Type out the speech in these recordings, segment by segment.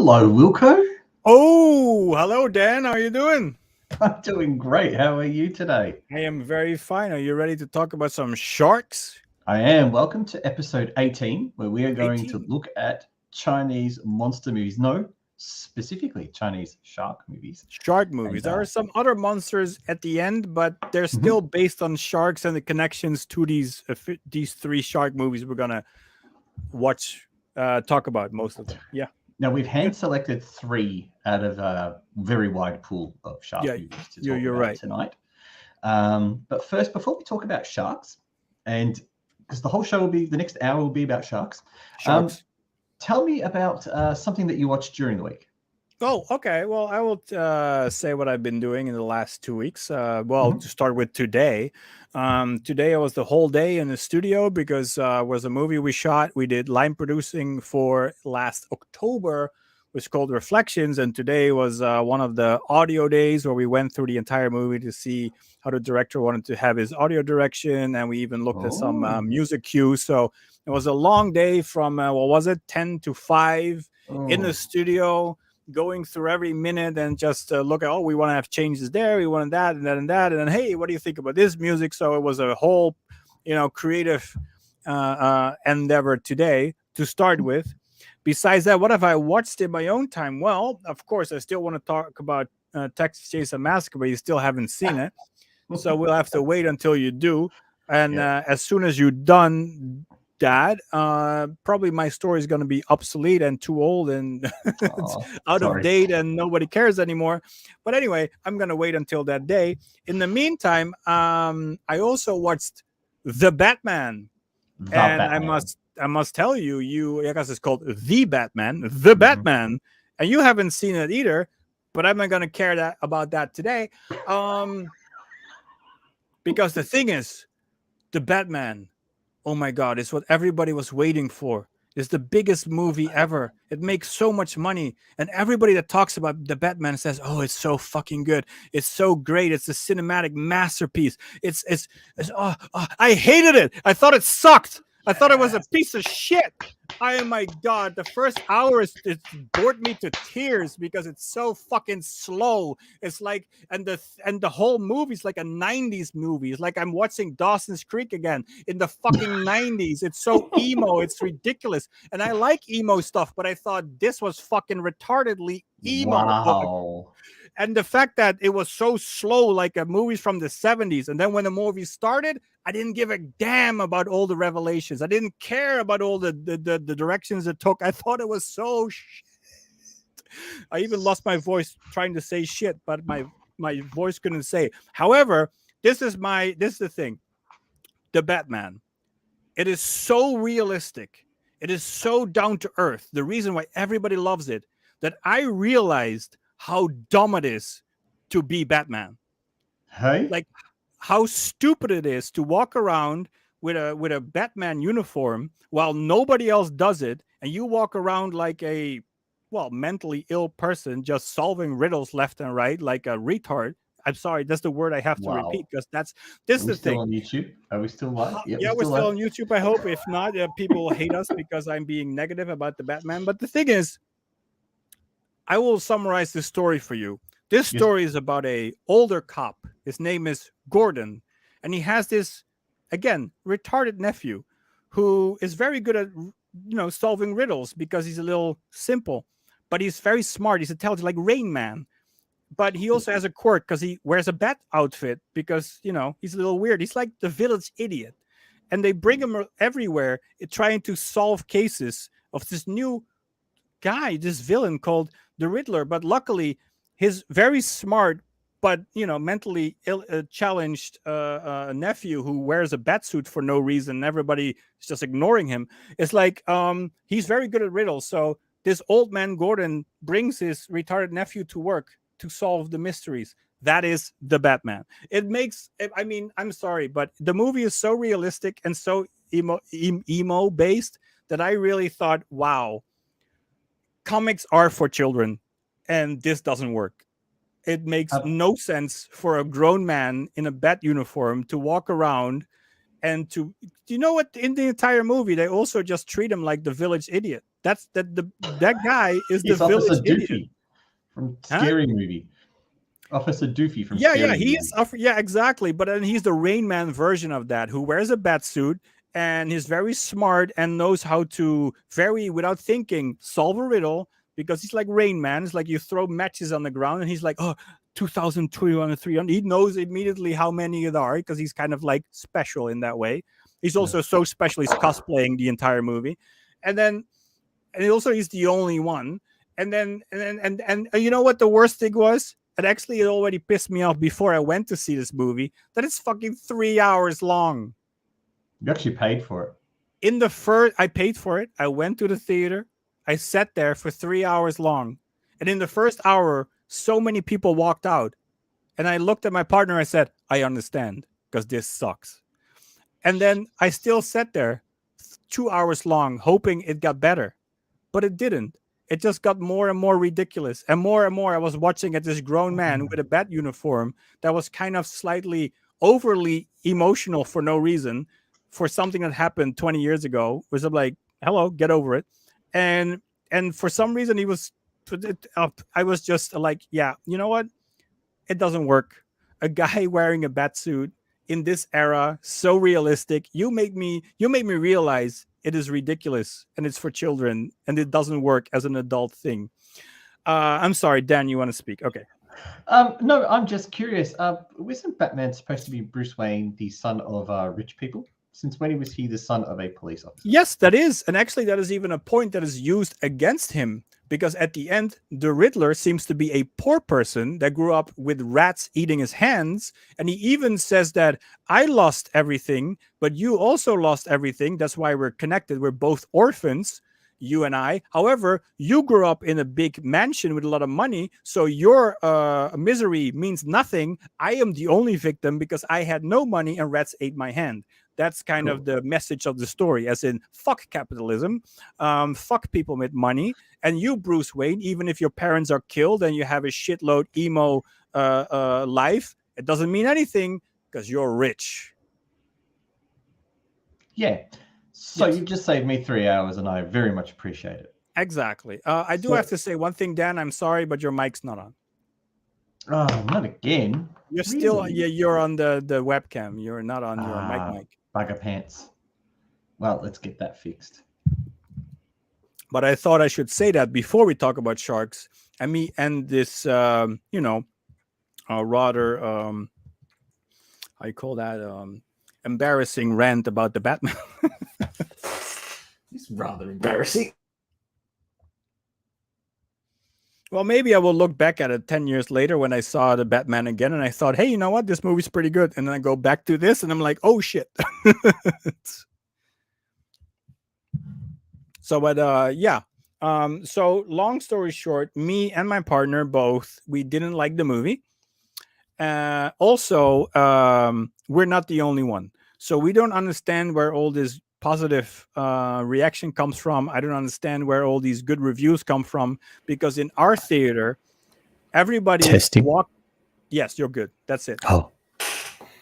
Hello, Wilco. Oh, hello, Dan. How are you doing? I'm doing great. How are you today? I am very fine. Are you ready to talk about some sharks? I am. Welcome to episode 18, where we are going to 18 look at Chinese monster movies. No, specifically Chinese shark movies. shark movies. And There are some other monsters at the end, but they're mhm. still based on sharks and the connections to these three shark movies we're gonna watch, talk about most of them. Yeah, Now we've good. hand selected 3 out of a very wide pool of shark Yeah, movies to you're talk you're about right. tonight. But first, before we talk about sharks, and because the whole show will be, the next hour will be about sharks, um, Sharks. tell me about something that you watched during the week. Oh, okay. Well, I will say what I've been doing in the last 2 weeks. Well, Mhm. to start with today. Today I was the whole day in the studio because it was a movie we shot. We did line producing for last October, which called Reflections, and today was one of the audio days where we went through the entire movie to see how the director wanted to have his audio direction, and we even looked at some Oh. music cues. So it was a long day from what was it, 10 to 5 in the Oh. studio, going through every minute and just look at, oh, we want to have changes there, we want that and that and that, and then, hey, what do you think about this music? So it was a whole, creative endeavor today to start with. Besides that, what have I watched in my own time? Well, of course, I still want to talk about Texas Chainsaw Massacre, but you still haven't seen it, so we'll have to wait until you do. And Yeah. as soon as you're done that, probably my story is going to be obsolete and too old and it's Oh, out of sorry. date and nobody cares anymore. But anyway, I'm going to wait until that day. In the meantime, I also watched The Batman, The and Batman. I must tell you, I guess it's called The Batman, The Mhm. Batman, and you haven't seen it either. But I'm not going to care about that today, because the thing is, The Batman, oh my god, it's what everybody was waiting for. It's the biggest movie ever. It makes so much money, and everybody that talks about the Batman says, "Oh, it's so fucking good. It's so great. It's a cinematic masterpiece. It's I hated it. I thought it sucked. I thought it was a piece of shit. Oh my god, the first hour it bored me to tears because it's so fucking slow. It's like, and the whole movie's like a 90s movie. It's like I'm watching Dawson's Creek again in the fucking 90s. It's so emo, it's ridiculous. And I like emo stuff, but I thought this was fucking retardedly emo. Wow. And the fact that it was so slow, like a movie from the 70s, and then when the movie started, I didn't give a damn about all the revelations. I didn't care about all the directions it took. I thought it was so I even lost my voice trying to say shit, but my voice couldn't say it. However, this is the thing. The Batman, it is so realistic. It is so down to earth. The reason why everybody loves it, that I realized how dumb it is to be Batman. Hey? Like how stupid it is to walk around with a Batman uniform while nobody else does it, and you walk around like a, well, mentally ill person just solving riddles left and right like a retard. I'm sorry, that's the word I have to repeat Wow. because Are this we the still thing. on YouTube? Are we still live? Yeah, we're Yeah, we're still still live. on YouTube. I hope. If not, people will hate us because I'm being negative about the Batman. But the thing is, I will summarize this story for you. This Yes. story is about a older cop. His name is Gordon, and he has this, again, retarded nephew who is very good at solving riddles because he's a little simple, but he's very smart. He's intelligent, like Rain Man. But he also has a quirk because he wears a bat outfit because he's a little weird. He's like the village idiot, and they bring him everywhere trying to solve cases of this new guy, this villain called the Riddler. But luckily, his very smart but mentally challenged nephew who wears a bat suit for no reason, everybody is just ignoring him. It's like he's very good at riddles. So this old man Gordon brings his retarded nephew to work to solve the mysteries. That is the Batman. It makes, I mean, I'm sorry, but the movie is so realistic and so emo based that I really thought, wow, comics are for children, and this doesn't work. It makes Uh, no sense for a grown man in a bat uniform to walk around and to, you know what? In the entire movie, they also just treat him like the village idiot. That's that guy is the It's Officer village idiot. Doofy from Scary Movie. Officer Doofy from Scary Movie. He's exactly. But then he's the Rain Man version of that, who wears a bat suit and he's very smart and knows how to without thinking solve a riddle, because he's like Rain Man. It's like you throw matches on the ground and he's like, oh, 2,200, 300. He knows immediately how many there are because he's kind of like special in that way. He's also so special. He's cosplaying the entire movie, and also he's the only one. And you know what the worst thing was? And actually, it already pissed me off before I went to see this movie that it's fucking 3 hours long. You actually paid for it. I paid for it. I went to the theater. I sat there for 3 hours long. And in the first hour, so many people walked out. And I looked at my partner. I said, I understand, because this sucks. And then I still sat there 2 hours long, hoping it got better. But it didn't. It just got more and more ridiculous. And more I was watching at this grown man with a bat uniform that was kind of slightly overly emotional for no reason, for something that happened 20 years ago. Was like, hello, get over it. And for some reason he was I was just like, yeah, you know what? It doesn't work. A guy wearing a bat suit in this era, so realistic. You made me realize it is ridiculous and it's for children and it doesn't work as an adult thing. I'm sorry, Dan, you want to speak? Okay. No, I'm just curious. Wasn't Batman supposed to be Bruce Wayne, the son of rich people? Since when was he the son of a police officer? Yes, that is. And actually, that is even a point that is used against him. Because at the end, the Riddler seems to be a poor person that grew up with rats eating his hands. And he even says that I lost everything, but you also lost everything. That's why we're connected. We're both orphans, you and I. However, you grew up in a big mansion with a lot of money. So your misery means nothing. I am the only victim because I had no money and rats ate my hand. That's kind of the message of the story, as in, fuck capitalism, fuck people with money. And you, Bruce Wayne, even if your parents are killed and you have a shitload emo life, it doesn't mean anything because you're rich. Yeah. So you just saved me 3 hours and I very much appreciate it. Exactly. I do have to say one thing, Dan. I'm sorry, but your mic's not on. Oh, not again. You're still, you're on the webcam. You're not on your mic. Bugger pants. Well, let's get that fixed. But I thought I should say that before we talk about sharks and me and this, rather, I call that embarrassing rant about the Batman. It's rather embarrassing. Well, maybe I will look back at it 10 years later when I saw the Batman again and I thought, hey, you know what? This movie's pretty good. And then I go back to this and I'm like, oh, shit. So, but yeah. So long story short, me and my partner both, we didn't like the movie. Also, we're not the only one. So we don't understand where all this positive reaction comes from. I don't understand where all these good reviews come from, because in our theater, everybody walked. Yes, you're good. That's it. Oh.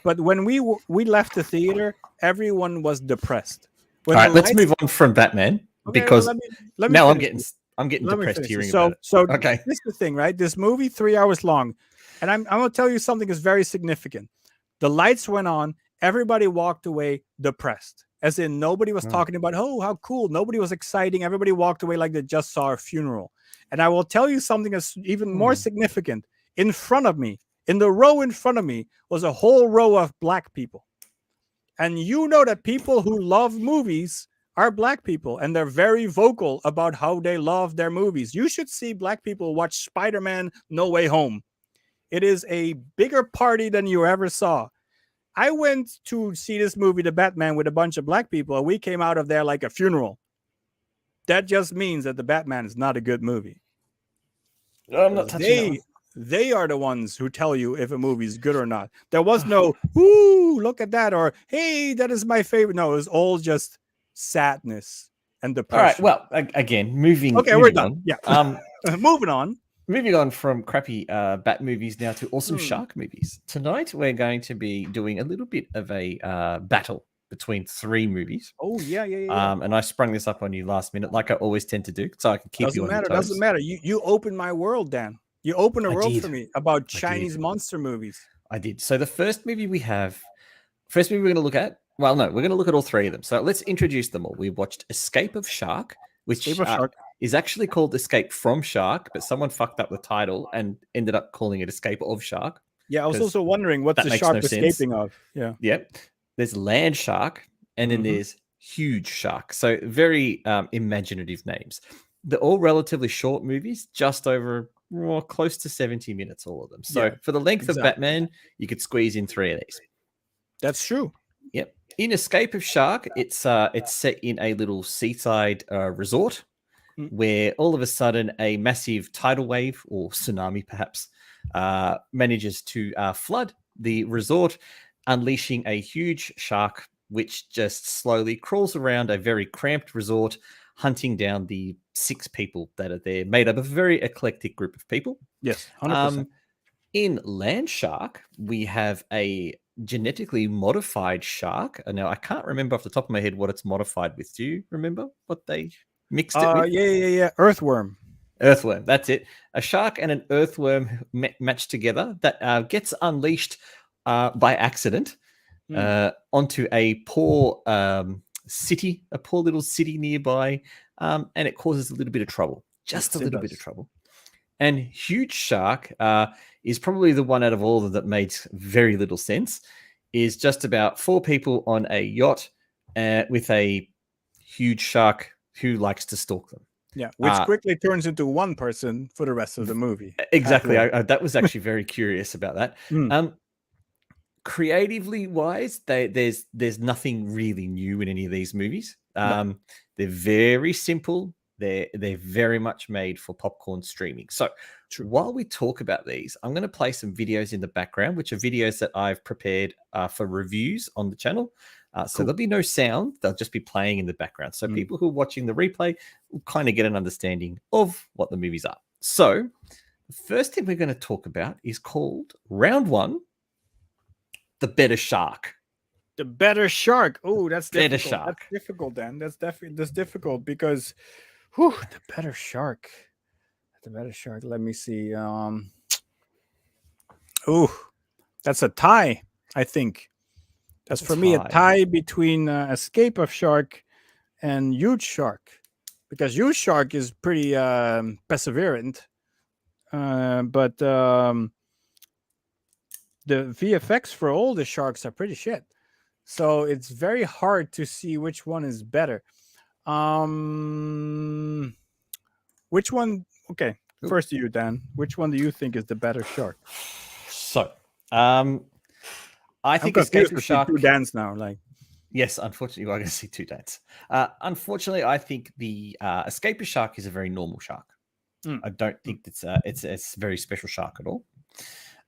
But when we left the theater, everyone was depressed. All right, let's move on from Batman, because let me now finish. I'm getting depressed hearing about it. So okay, this is the thing, right? This movie, 3 hours long, and I'm going to tell you something that's very significant. The lights went on. Everybody walked away depressed. As in, nobody was talking about, oh, how cool. Nobody was exciting. Everybody walked away like they just saw a funeral. And I will tell you something that's even more significant. In front of me, in the row in front of me, was a whole row of black people. And you know that people who love movies are black people, and they're very vocal about how they love their movies. You should see black people watch Spider-Man No Way Home. It is a bigger party than you ever saw. I went to see this movie, The Batman, with a bunch of black people, and we came out of there like a funeral. That just means that The Batman is not a good movie. No, I'm not touching that. They are the ones who tell you if a movie is good or not. There was no, ooh, look at that, or hey, that is my favorite. No, it was all just sadness and depression. All right, well, again, moving we're done. On. Yeah. Moving on. Moving on from crappy Bat movies now to awesome shark movies. Tonight, we're going to be doing a little bit of a battle between 3 movies. Oh yeah. And I sprung this up on you last minute, like I always tend to do, so I can keep you on your toes. Doesn't matter. You opened my world, Dan. You opened a world for me about Chinese monster movies. I did. So the first movie we're going to look at, well, no, we're going to look at all 3 of them. So let's introduce them all. We watched Escape of Shark, which is actually called Escape from Shark, but someone fucked up the title and ended up calling it Escape of Shark. Yeah, I was also wondering what the shark escaping of. Yeah. Yep. There's Land Shark, and then there's Huge Shark. So very imaginative names. They're all relatively short movies, just over close to 70 minutes, all of them. So for the length of Batman, you could squeeze in 3 of these. That's true. Yep. In Escape of Shark, it's set in a little seaside resort where all of a sudden a massive tidal wave or tsunami perhaps manages to flood the resort, unleashing a huge shark which just slowly crawls around a very cramped resort, hunting down the 6 people that are there, made up of a very eclectic group of people. Yes, 100%. In Land Shark, we have a genetically modified shark. Now, I can't remember off the top of my head what it's modified with. Do you remember what they mixed it with? Yeah. Earthworm. Earthworm, that's it. A shark and an earthworm matched together that gets unleashed by accident onto a poor city, a poor little city nearby, and it causes a little bit of trouble, just a little bit of trouble. And Huge Shark is probably the one out of all of them that makes very little sense. Is just about 4 people on a yacht with a huge shark who likes to stalk them. Yeah, which quickly turns into one person for the rest of the movie. Exactly. That was actually very curious about that. Creatively wise, there's nothing really new in any of these movies. They're very simple. They're very much made for popcorn streaming. So while we talk about these, I'm going to play some videos in the background, which are videos that I've prepared for reviews on the channel. So there'll be no sound. They'll just be playing in the background. So people who are watching the replay will kind of get an understanding of what the movies are. So the first thing we're going to talk about is called Round 1, The Better Shark. The Better Shark. Oh, that's difficult. Better Shark. That's difficult, Dan. That's difficult because the Better Shark. The Better Shark. Let me see. That's a tie, I think. That's for me a tie between Escape of Shark and Huge Shark, because Huge Shark is pretty perseverant, but the VFX for all the sharks are pretty shit. So it's very hard to see which one is better. Which one? Okay, first to you, Dan. Which one do you think is the better shark? So, I think Escape of Shark. 2 Dans now, like. Yes, unfortunately, we're going to see 2 Dans. Unfortunately, I think the Escape of Shark is a very normal shark. I don't think it's a very special shark at all.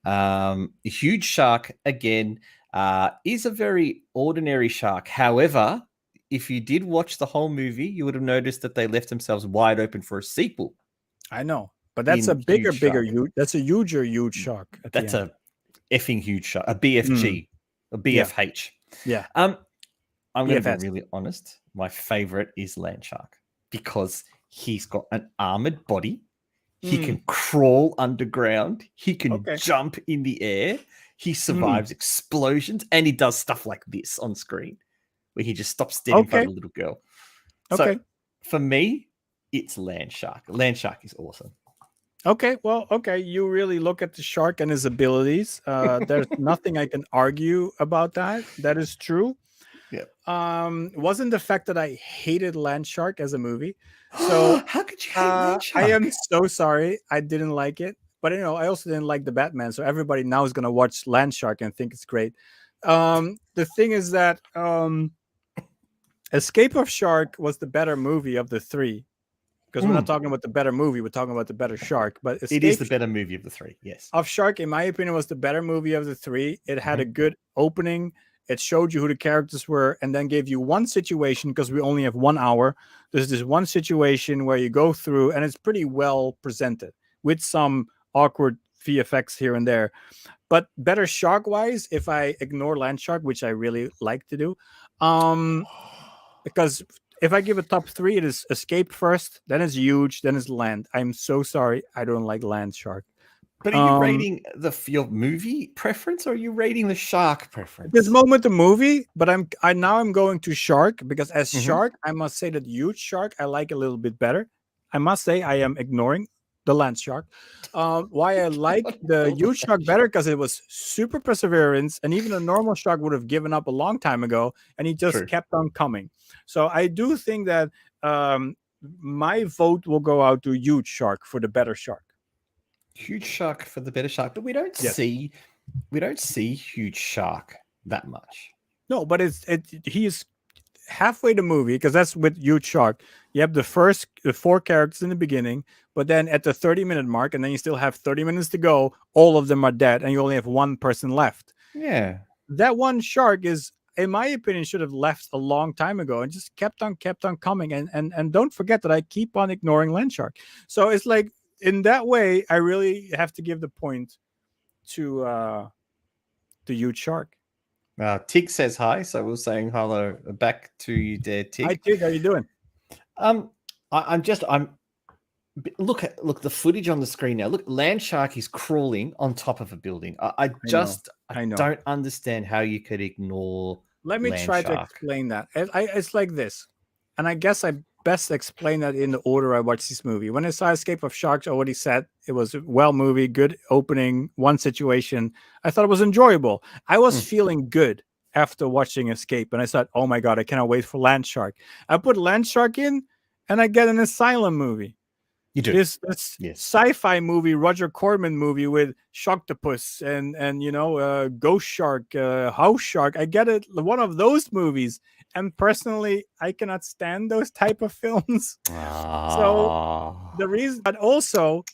The Huge Shark, again, is a very ordinary shark. However, if you did watch the whole movie, you would have noticed that they left themselves wide open for a sequel. I know, but that's a bigger, that's a huge shark. That's a effing huge shark, a BFG, a BFH. Yeah. I'm going to be really honest. My favorite is Land Shark because he's got an armored body. He can crawl underground. He can jump in the air. He survives explosions, and he does stuff like this on screen, where he just stops dead in front of a little girl. So for me, it's Land Shark. Land Shark is awesome. Okay, well, you really look at the shark and his abilities. There's nothing I can argue about that. That is true. Yeah. Wasn't the fact that I hated Land Shark as a movie. So how could you hate Land Shark? I am so sorry. I didn't like it. But I also didn't like the Batman. So everybody now is gonna watch Land Shark and think it's great. The thing is that Escape of Shark was the better movie of the 3. Because we're not talking about the better movie, we're talking about the better shark. But it is the better movie of the 3, yes. Of Shark, in my opinion, was the better movie of the 3. It had a good opening. It showed you who the characters were and then gave you one situation, because we only have 1 hour. There's this one situation where you go through, and it's pretty well presented with some awkward VFX here and there. But better shark-wise, if I ignore Land Shark, which I really like to do, Because if I give a top 3, it is Escape first, then it's Huge, then it's Land. I'm so sorry, I don't like Land Shark. But are you rating your movie preference, or are you rating the shark preference? This moment the movie, but I'm going to Shark, because as Shark, I must say that Huge Shark I like a little bit better. I must say I am ignoring the Land Shark. Why I like the Huge Shark better, because it was super perseverance, and even a normal shark would have given up a long time ago, and he just kept on coming. So I do think that my vote will go out to Huge Shark for the better shark. Huge Shark for the better shark, but we don't see Huge Shark that much. No, but he's halfway the movie, because that's with Huge Shark. You have the first 4 characters in the beginning, but then at the 30-minute mark, and then you still have 30 minutes to go, all of them are dead, and you only have one person left. Yeah. That one shark is, in my opinion, should have left a long time ago and just kept on coming. And don't forget that I keep on ignoring Land Shark. So it's like, in that way, I really have to give the point to the Huge Shark. Tig says hi, so we're saying hello back to you there, Tig. Hi, Tig. How you doing? Look the footage on the screen now. Look, Land Shark is crawling on top of a building. I don't understand how you could ignore. Let me try to explain that. It's like this, and I guess I best explain that in the order I watched this movie. When I saw Escape of Sharks, I already said it was a well movie, good opening, one situation. I thought it was enjoyable. I was feeling good after watching Escape, and I thought, oh my God, I cannot wait for Land Shark. I put Land Shark in, and I get an asylum movie. You do this sci-fi movie, Roger Corman movie with Sharktopus and Ghost Shark, House Shark. I get it, one of those movies. And personally, I cannot stand those type of films. So the reason, but also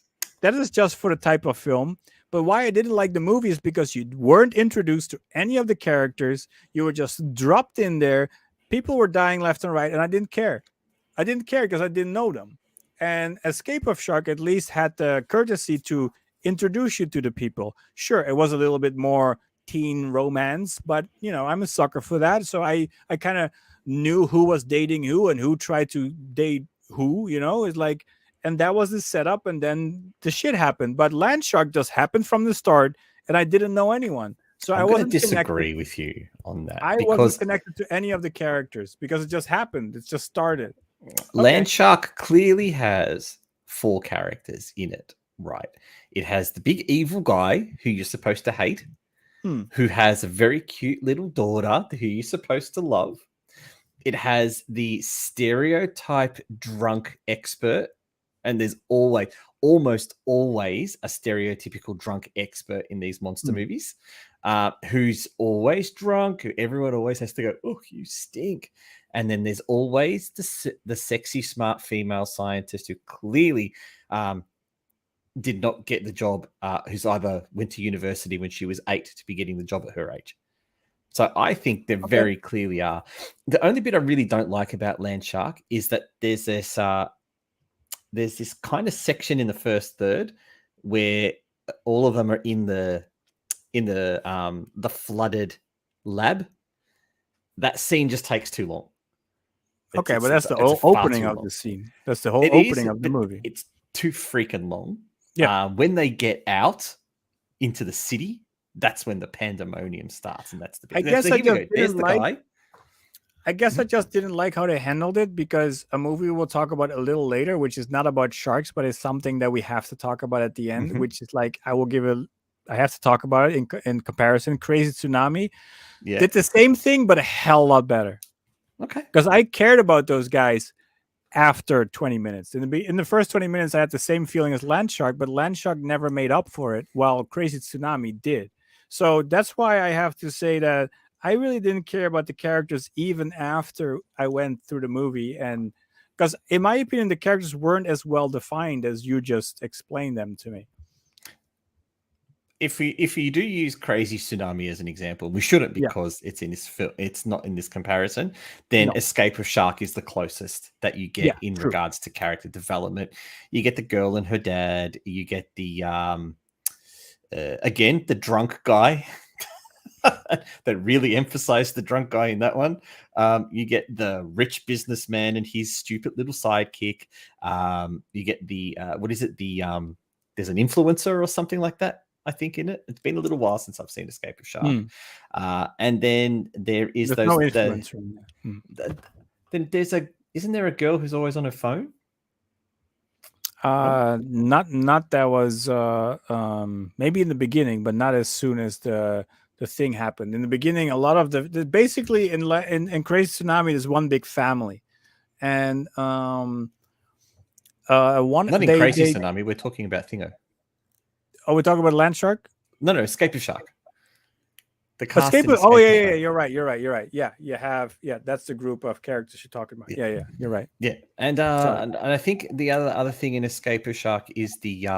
that is just for the type of film. But why I didn't like the movie is because you weren't introduced to any of the characters. You were just dropped in there. People were dying left and right, and I didn't care. I didn't care because I didn't know them. And Escape of Shark at least had the courtesy to introduce you to the people. Sure, it was a little bit more teen romance, but I'm a sucker for that. So I kind of knew who was dating who and who tried to date who. It's like, and that was the setup, and then the shit happened. But Land Shark just happened from the start, and I didn't know anyone. So I wasn't disagree with you on that. I wasn't connected to any of the characters because it just happened. It just started. Land Shark clearly has 4 characters in it, right? It has the big evil guy who you're supposed to hate, who has a very cute little daughter who you're supposed to love. It has the stereotype drunk expert, and there's almost always a stereotypical drunk expert in these monster movies, who's always drunk, who everyone always has to go, oh, you stink. And then there's always the sexy, smart female scientist who clearly did not get the job, who's either went to university when she was 8 to be getting the job at her age. So I think there very clearly are. The only bit I really don't like about Land Shark is that there's this kind of section in the first third where all of them are in the flooded lab. That scene just takes too long. But that's the whole opening of the scene. That's the whole opening of the movie. It's too freaking long. Yeah. When they get out into the city, that's when the pandemonium starts, and that's the big. I guess I just didn't like how they handled it, because a movie we'll talk about a little later, which is not about sharks, but it's something that we have to talk about at the end, which is like I have to talk about it in comparison. Crazy Tsunami did the same thing, but a hell lot better. Okay. Because I cared about those guys after 20 minutes. In the first 20 minutes, I had the same feeling as Land Shark, but Land Shark never made up for it, while Crazy Tsunami did. So that's why I have to say that I really didn't care about the characters even after I went through the movie. And because in my opinion, the characters weren't as well defined as you just explained them to me. If we do use Crazy Tsunami as an example, we shouldn't, because it's in this film. It's not in this comparison. Then Escape of Shark is the closest that you get in regards to character development. You get the girl and her dad. You get the again the drunk guy that really emphasized the drunk guy in that one. You get the rich businessman and his stupid little sidekick. You get the what is it? The there's an influencer or something like that, I think, in it. It's been a little while since I've seen Escape of Shark. And then there is There's those no influencer in there. then there's isn't there a girl who's always on her phone? Not that was maybe in the beginning, but not as soon as the thing happened. In the beginning, a lot of the basically in Crazy Tsunami, there's one big family, and one Not in Crazy Tsunami. We're talking about Thingo. Oh, we're talking about Land Shark. No, Escape of Shark. The cast Escape in of, Escape oh of yeah, Shark. you're right. Yeah, you have that's the group of characters you're talking about. Yeah, you're right. Yeah, and I think the other thing in Escape of Shark is the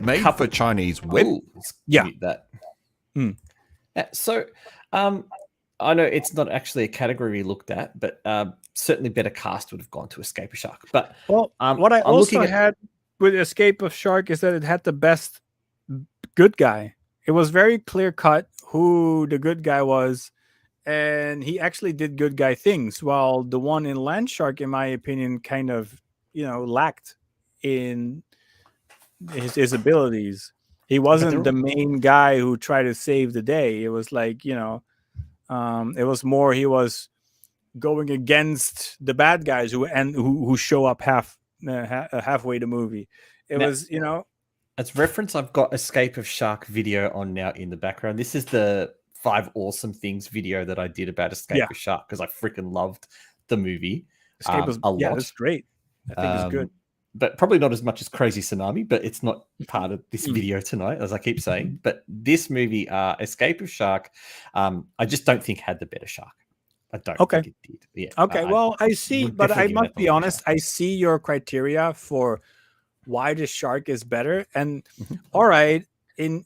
made for Chinese web. Ooh, Yeah. that. So, I know it's not actually a category we looked at, but certainly better cast would have gone to Escape of Shark. But what I I'm also looking at- had with Escape of Shark is that it had the best good guy. It was very clear cut who the good guy was, and he actually did good guy things. While the one in Land Shark, in my opinion, kind of lacked in his abilities. He wasn't the main guy who tried to save the day. It was like it was more he was going against the bad guys who show up halfway the movie. It was As reference, I've got Escape of Shark video on now in the background. This is the 5 awesome things video that I did about Escape of Shark because I freaking loved the movie. Escape was a lot. Yeah, it's great. I think it's good. But probably not as much as Crazy Tsunami, but it's not part of this video tonight, as I keep saying. But this movie, Escape of Shark, I just don't think had the better shark. I don't think it did. Yeah. Okay, well, I see, but I must be honest, I see your criteria for why the shark is better. And all right, in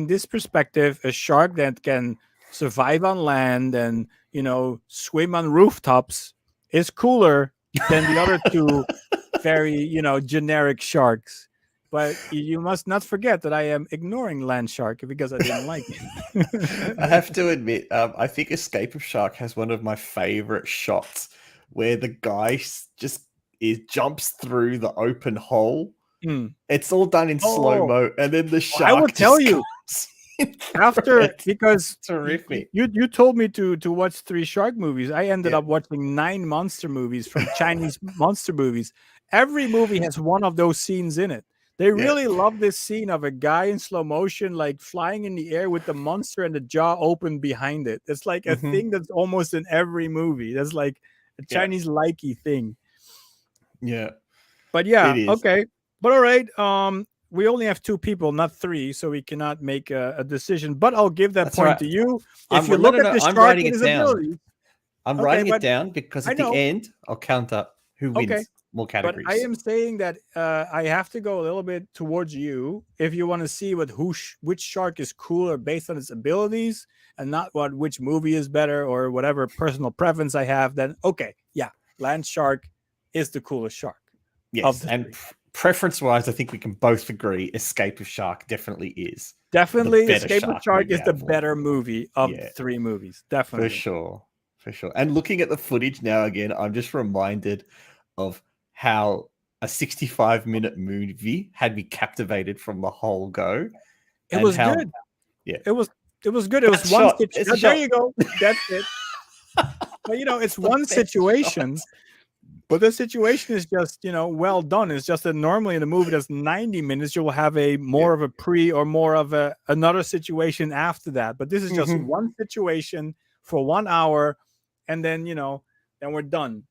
this perspective, a shark that can survive on land and swim on rooftops is cooler than the other two very generic sharks. But you must not forget that I am ignoring Land Shark because I didn't like it. I have to admit, I think Escape of Shark has one of my favorite shots where the guy just jumps through the open hole. It's all done in slow-mo, and then the shark. I will tell you after, because terrific. You told me to watch 3 shark movies. I ended up watching 9 monster movies from Chinese monster movies. Every movie has one of those scenes in it. They really love this scene of a guy in slow motion, like flying in the air with the monster and the jaw open behind it. It's like a thing that's almost in every movie. That's like a Chinese likey thing. Yeah. But okay. But all right. We only have 2 people, not 3, so we cannot make a decision. But I'll give that point to you. If you look at the shark writing and his it down. abilities, I'm writing it down because at the end I'll count up who wins more categories. But I am saying that I have to go a little bit towards you if you want to see which shark is cooler based on its abilities and not which movie is better or whatever personal preference I have. Then Land Shark is the coolest shark. Yes, and preference-wise, I think we can both agree Escape of Shark definitely is. Definitely, Escape of Shark is the better movie of the 3 movies. Definitely. For sure. And looking at the footage now again, I'm just reminded of how a 65-minute movie had me captivated from the whole go. It was good. Yeah. It was good. It was one situation. There you go. That's it. But it's one situation. But the situation is just, well done. It's just that normally in a movie that's 90 minutes, you will have a more of a pre or more of another situation after that. But this is just one situation for 1 hour, and then then we're done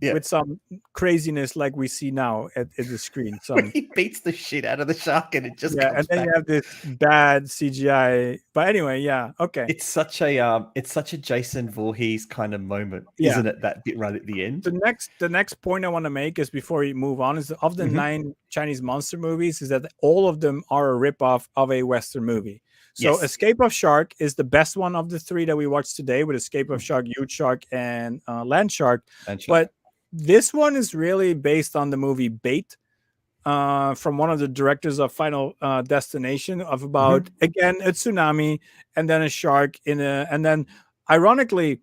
with some craziness like we see now at the screen. When he beats the shit out of the shark and it just comes and then back. you have this bad CGI. But anyway, okay. It's such a Jason Voorhees kind of moment, isn't it? That bit right at the end. The next point I want to make is before we move on is of the 9 Chinese monster movies is that all of them are a ripoff of a Western movie. So Escape of Shark is the best one of the 3 that we watched today with Escape of Shark, Huge Shark, and Land Shark. But this one is really based on the movie Bait, from one of the directors of Final Destination of about again a tsunami and then a shark and then ironically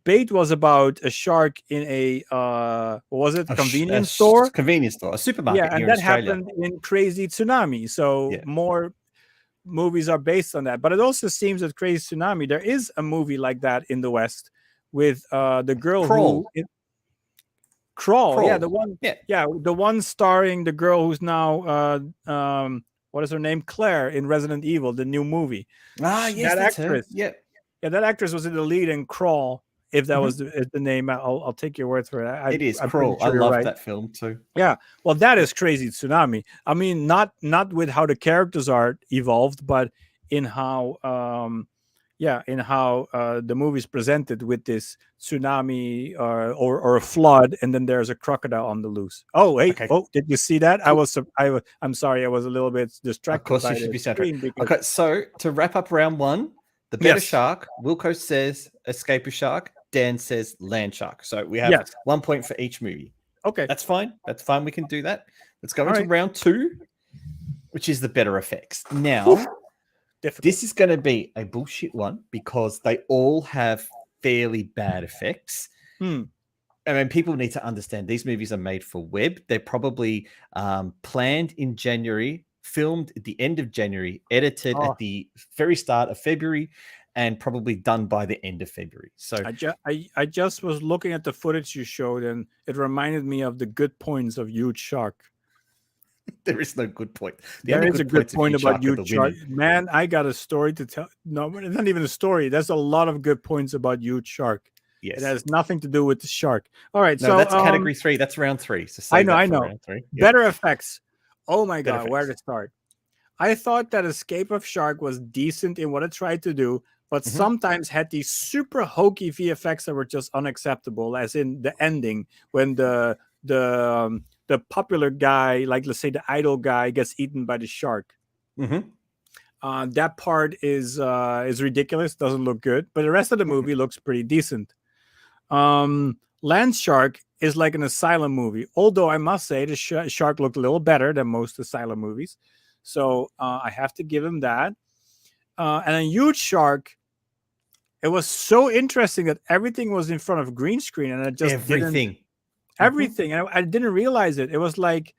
Bait was about a shark in a what was it, convenience store? Convenience store, a supermarket. Yeah, and here that in Australia. happened in Crazy Tsunami. So more movies are based on that. But it also seems that Crazy Tsunami, there is a movie like that in the West with the girl Crawl. Crawl. Yeah, the one. Yeah, the one starring the girl who's now what is her name? Claire in Resident Evil, the new movie. Yes, that that's actress. Her. Yeah, that actress was in the lead in Crawl. If that was the name, I'll take your word for it. It is I'm Crawl. sure I love right. that film too. Yeah, well, that is Crazy Tsunami. I mean, not with how the characters are evolved, but in how the movie's presented with this tsunami or a flood, and then there's a crocodile on the loose. Oh wait, did you see that? I'm sorry, I was a little bit distracted. Of course, by you should be screen because... Okay, so to wrap up round one, the better shark. Wilco says escape a shark. Dan says land shark. So we have 1 point for each movie. Okay, that's fine. That's fine. We can do that. Let's go into round two, which is the better effects. Now, this is going to be a bullshit one because they all have fairly bad effects. I mean, people need to understand these movies are made for web. They're probably planned in January, filmed at the end of January, edited at the very start of February, and probably done by the end of February. So I just was looking at the footage you showed, and it reminded me of the good points of Huge Shark. There is no good point. There is a good point about Huge Shark. Man, I got a story to tell. No, it's not even a story. There's a lot of good points about Huge Shark. Yes. It has nothing to do with the shark. All right. No, so that's category 3. That's round 3. So I know. Round 3. Better effects. Oh my God. Where to start? I thought that Escape of Shark was decent in what it tried to do, but sometimes had these super hokey VFX that were just unacceptable, as in the ending when the popular guy, like let's say the idol guy, gets eaten by the shark. That part is ridiculous, doesn't look good, but the rest of the movie looks pretty decent. Land Shark is like an asylum movie, although I must say the shark looked a little better than most asylum movies, so I have to give him that. And a Huge Shark, it was so interesting that everything was in front of green screen, and it just everything, and I didn't realize it. It was like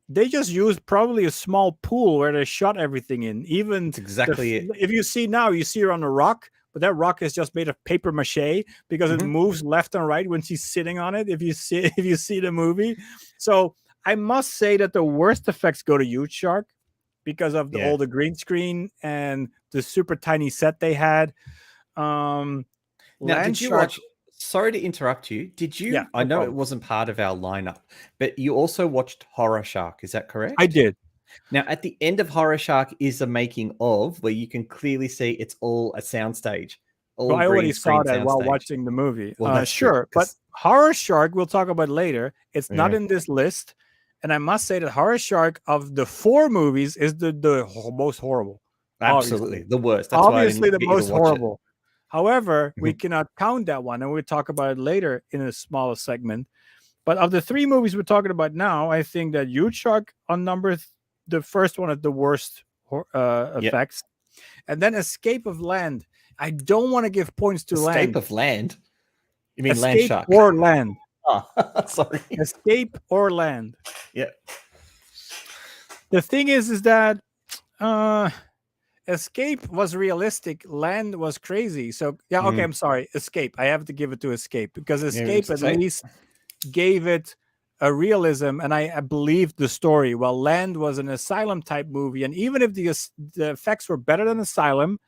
they just used probably a small pool where they shot everything in. Even that's exactly it. If you see now, you see her on a rock, but that rock is just made of paper mache because it moves left and right when she's sitting on it. If you see the movie, so I must say that the worst effects go to Huge Shark because of all the green screen and the super tiny set they had. Now, did you watch? Sorry to interrupt you. Did you? Yeah, I know it wasn't part of our lineup, but you also watched Horror Shark. Is that correct? I did. Now, at the end of Horror Shark is a making of where you can clearly see it's all a soundstage. Well, I already saw that while watching the movie. Well, sure, but Horror Shark we'll talk about later. It's not in this list, and I must say that Horror Shark of the 4 movies is the most horrible. Absolutely, the worst. That's obviously the most horrible. However, we cannot count that one, and we'll talk about it later in a smaller segment. But of the 3 movies we're talking about now, I think that Huge Shark on the first one at the worst effects, and then Escape of Land. I don't want to give points to Land. Escape of Land? You mean Escape Land Shark? Or Land. Oh, sorry. Escape or Land. Yeah. The thing is that Escape was realistic. Land was crazy. So okay, I'm sorry. Escape. I have to give it to Escape because Escape at least gave it a realism, and I believed the story. While Land was an asylum type movie, and even if the effects were better than Asylum,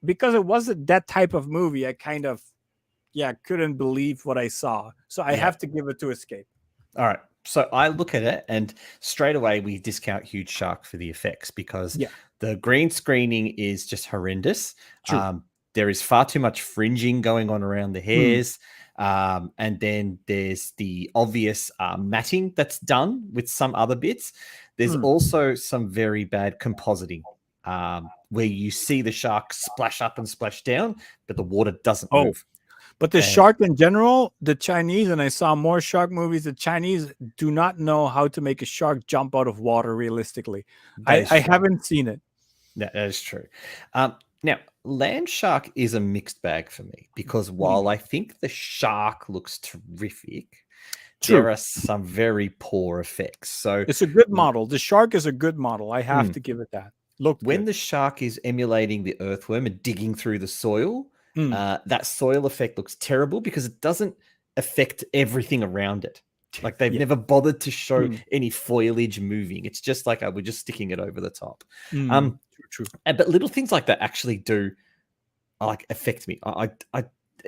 because it wasn't that type of movie, I kind of couldn't believe what I saw. So I have to give it to Escape. All right. So I look at it, and straight away we discount Huge Shark for the effects because the green screening is just horrendous. There is far too much fringing going on around the hairs. And then there's the obvious matting that's done with some other bits. There's also some very bad compositing where you see the shark splash up and splash down, but the water doesn't move. But the shark in general, the Chinese, and I saw more shark movies, the Chinese do not know how to make a shark jump out of water realistically. I haven't seen it. That is true. Now, land shark is a mixed bag for me because while I think the shark looks terrific, there are some very poor effects. So it's a good model. The shark is a good model. I have to give it that. Look, when the shark is emulating the earthworm and digging through the soil, that soil effect looks terrible because it doesn't affect everything around it. Like they've never bothered to show any foliage moving. It's just like we're just sticking it over the top. True. But little things like that actually do affect me.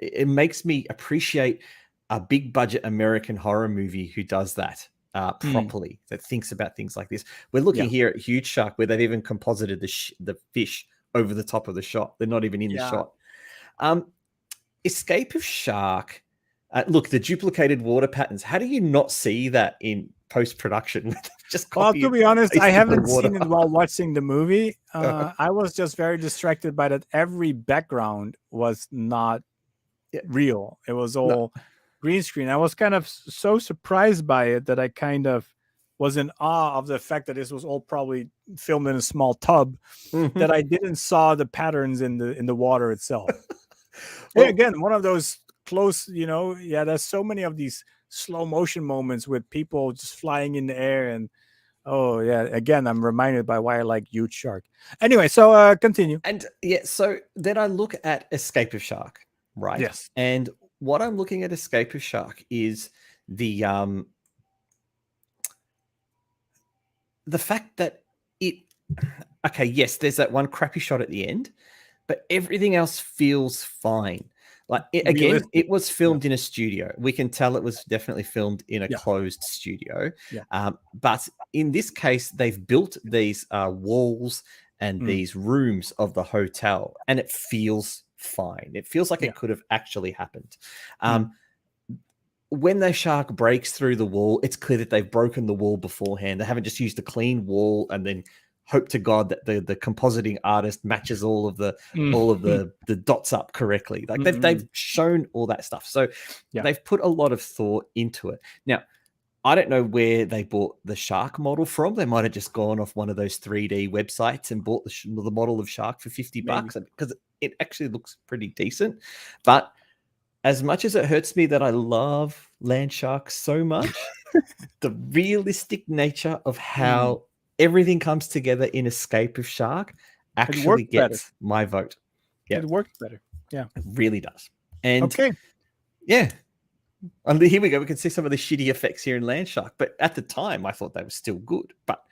It makes me appreciate a big budget American horror movie who does that properly, that thinks about things like this. We're looking here at Huge Shark where they've even composited the fish over the top of the shot. They're not even in the shot. Escape of Shark. Look, the duplicated water patterns. How do you not see that in post-production? Well, to be honest, I haven't seen it while watching the movie. I was just very distracted by that. Every background was not real. It was all green screen. I was kind of so surprised by it that I kind of was in awe of the fact that this was all probably filmed in a small tub, that I didn't saw the patterns in the water itself. Well, again, one of those close, there's so many of these slow motion moments with people just flying in the air, and again, I'm reminded by why I like Huge Shark. Anyway, so continue. And so then I look at Escape of Shark, right? Yes. And what I'm looking at Escape of Shark is the fact that yes, there's that one crappy shot at the end, but everything else feels fine. Like again, it was filmed in a studio. We can tell it was definitely filmed in a closed studio. But in this case, they've built these walls and these rooms of the hotel, and it feels fine. It feels like it could have actually happened. When the shark breaks through the wall, it's clear that they've broken the wall beforehand. They haven't just used a clean wall and then hope to God that the compositing artist matches all of the dots up correctly. Like they've shown all that stuff. So they've put a lot of thought into it. Now, I don't know where they bought the shark model from. They might have just gone off one of those 3D websites and bought the model of shark for $50 because it actually looks pretty decent. But as much as it hurts me that I love land sharks so much, the realistic nature of how everything comes together in Escape of Shark actually gets my vote. Yeah, it worked better. Yeah, it really does. And and here we go. We can see some of the shitty effects here in Land Shark, but at the time, I thought they were still good. But